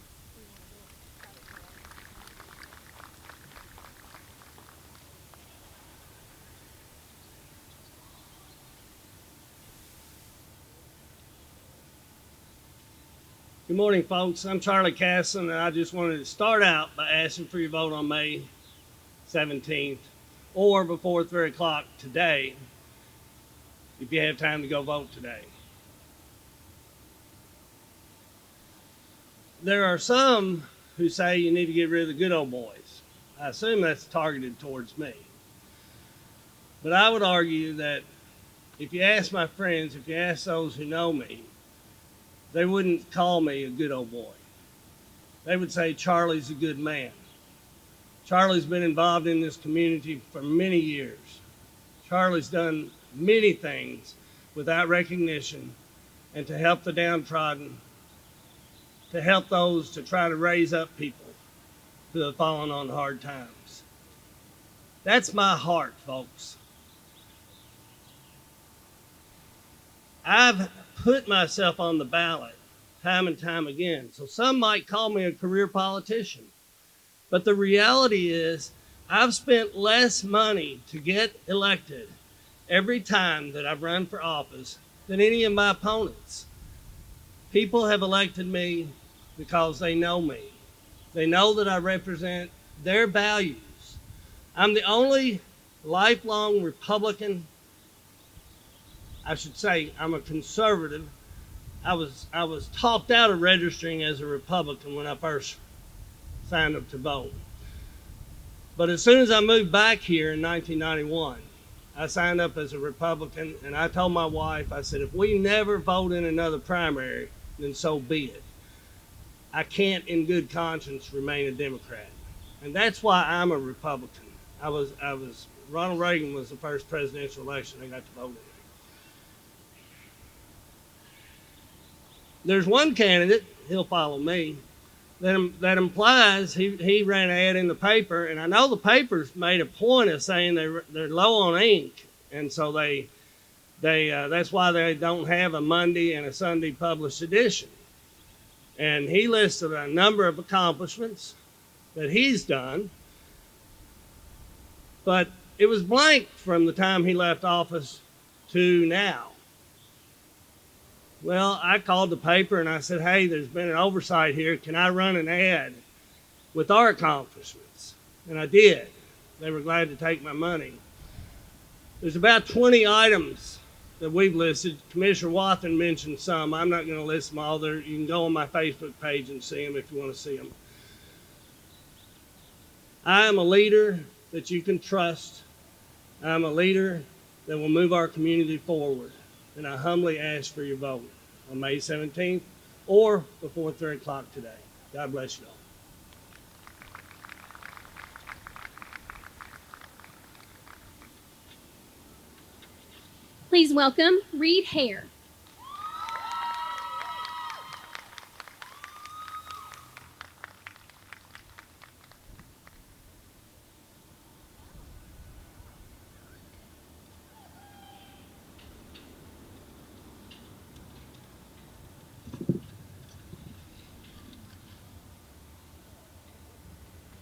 Good morning, folks. I'm Charlie Casson, and I just wanted to start out by asking for your vote on May 17th or before 3 o'clock today, if you have time to go vote today. There are some who say you need to get rid of the good old boys. I assume that's targeted towards me. But I would argue that if you ask my friends, if you ask those who know me, they wouldn't call me a good old boy. They would say Charlie's a good man. Charlie's been involved in this community for many years. Charlie's done many things without recognition and to help the downtrodden, to help those to try to raise up people who have fallen on hard times. That's my heart, folks. I've put myself on the ballot time and time again. So some might call me a career politician. But the reality is I've spent less money to get elected every time that I've run for office than any of my opponents. People have elected me because they know me. They know that I represent their values. I'm the only lifelong Republican. I should say I'm a conservative. I was talked out of registering as a Republican when I first signed up to vote. But as soon as I moved back here in 1991, I signed up as a Republican, and I told my wife, I said, if we never vote in another primary, then so be it. I can't in good conscience remain a Democrat. And that's why I'm a Republican. Ronald Reagan was the first presidential election I got to vote in. There's one candidate, he'll follow me, that implies he ran an ad in the paper, and I know the paper's made a point of saying they're low on ink, and so that's why they don't have a Monday and a Sunday published edition. And he listed a number of accomplishments that he's done, but it was blank from the time he left office to now. Well, I called the paper and I said, hey, there's been an oversight here. Can I run an ad with our accomplishments? And I did. They were glad to take my money. There's about 20 items that we've listed. Commissioner Waffen mentioned some. I'm not going to list them all. You can go on my Facebook page and see them if you want to see them. I am a leader that you can trust. I'm a leader that will move our community forward. And I humbly ask for your vote on May 17th or before 3 o'clock today. God bless you all. Please welcome Reed Hare.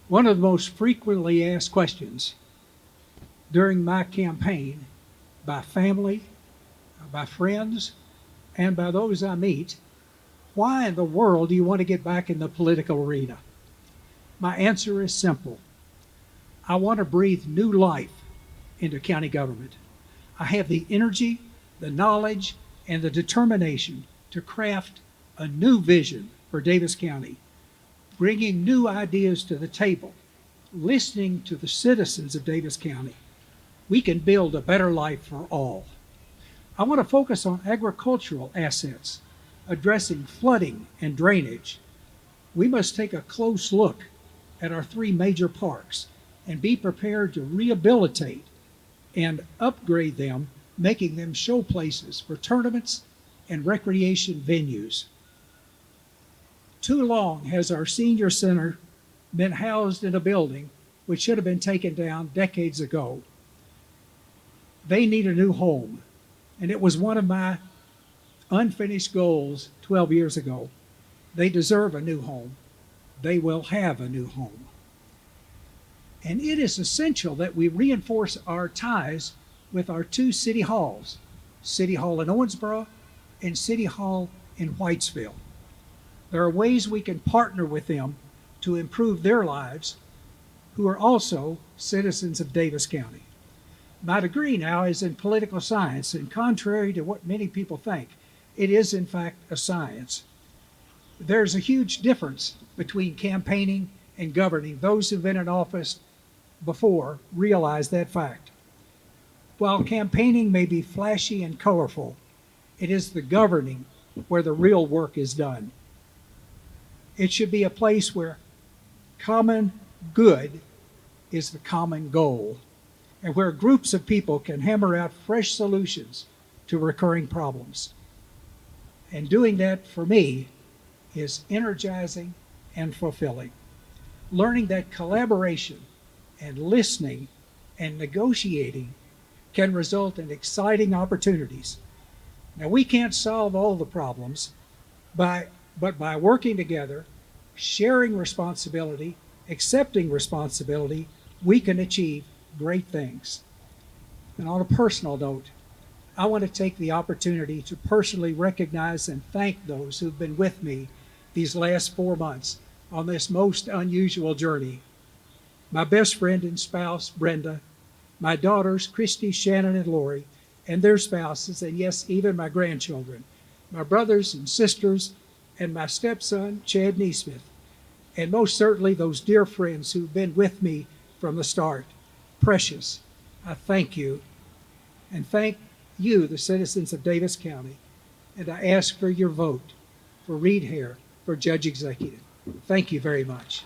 One of the most frequently asked questions during my campaign by family, by friends, and by those I meet, why in the world do you want to get back in the political arena? My answer is simple. I want to breathe new life into county government. I have the energy, the knowledge, and the determination to craft a new vision for Davis County, bringing new ideas to the table, listening to the citizens of Davis County. We can build a better life for all. I want to focus on agricultural assets, addressing flooding and drainage. We must take a close look at our 3 major parks and be prepared to rehabilitate and upgrade them, making them show places for tournaments and recreation venues. Too long has our senior center been housed in a building which should have been taken down decades ago. They need a new home, and it was one of my unfinished goals 12 years ago. They deserve a new home. They will have a new home. And it is essential that we reinforce our ties with our 2 city halls, City Hall in Owensboro and City Hall in Whitesville. There are ways we can partner with them to improve their lives, who are also citizens of Davis County. My degree now is in political science, and contrary to what many people think, it is in fact a science. There's a huge difference between campaigning and governing. Those who've been in office before realize that fact. While campaigning may be flashy and colorful, it is the governing where the real work is done. It should be a place where common good is the common goal, and where groups of people can hammer out fresh solutions to recurring problems. And doing that, for me, is energizing and fulfilling. Learning that collaboration and listening and negotiating can result in exciting opportunities. Now, we can't solve all the problems, but by working together, sharing responsibility, accepting responsibility, we can achieve great things. And on a personal note, I want to take the opportunity to personally recognize and thank those who've been with me these last 4 months on this most unusual journey. My best friend and spouse, Brenda, my daughters, Christy, Shannon, and Lori, and their spouses, and yes, even my grandchildren, my brothers and sisters, and my stepson, Chad Neesmith, and most certainly those dear friends who've been with me from the start. Precious, I thank you, and thank you, the citizens of Davis County, and I ask for your vote for Reed Hare for Judge Executive. Thank you very much.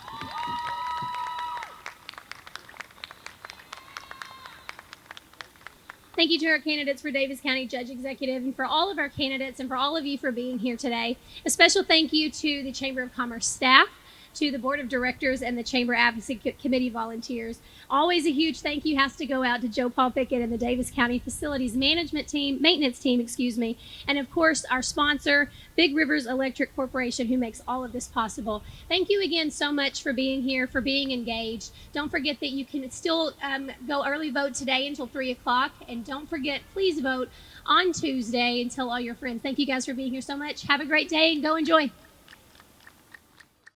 Thank you to our candidates for Davis County Judge Executive, and for all of our candidates, and for all of you for being here today. A special thank you to the Chamber of Commerce staff, to the Board of Directors, and the Chamber Advocacy Committee volunteers. Always a huge thank you has to go out to Joe Paul Pickett and the Davis County Facilities Maintenance team, and of course our sponsor, Big Rivers Electric Corporation, who makes all of this possible. Thank you again so much for being here, for being engaged. Don't forget that you can still go early vote today until 3 o'clock, and don't forget, please vote on Tuesday and tell all your friends. Thank you guys for being here so much. Have a great day and go enjoy.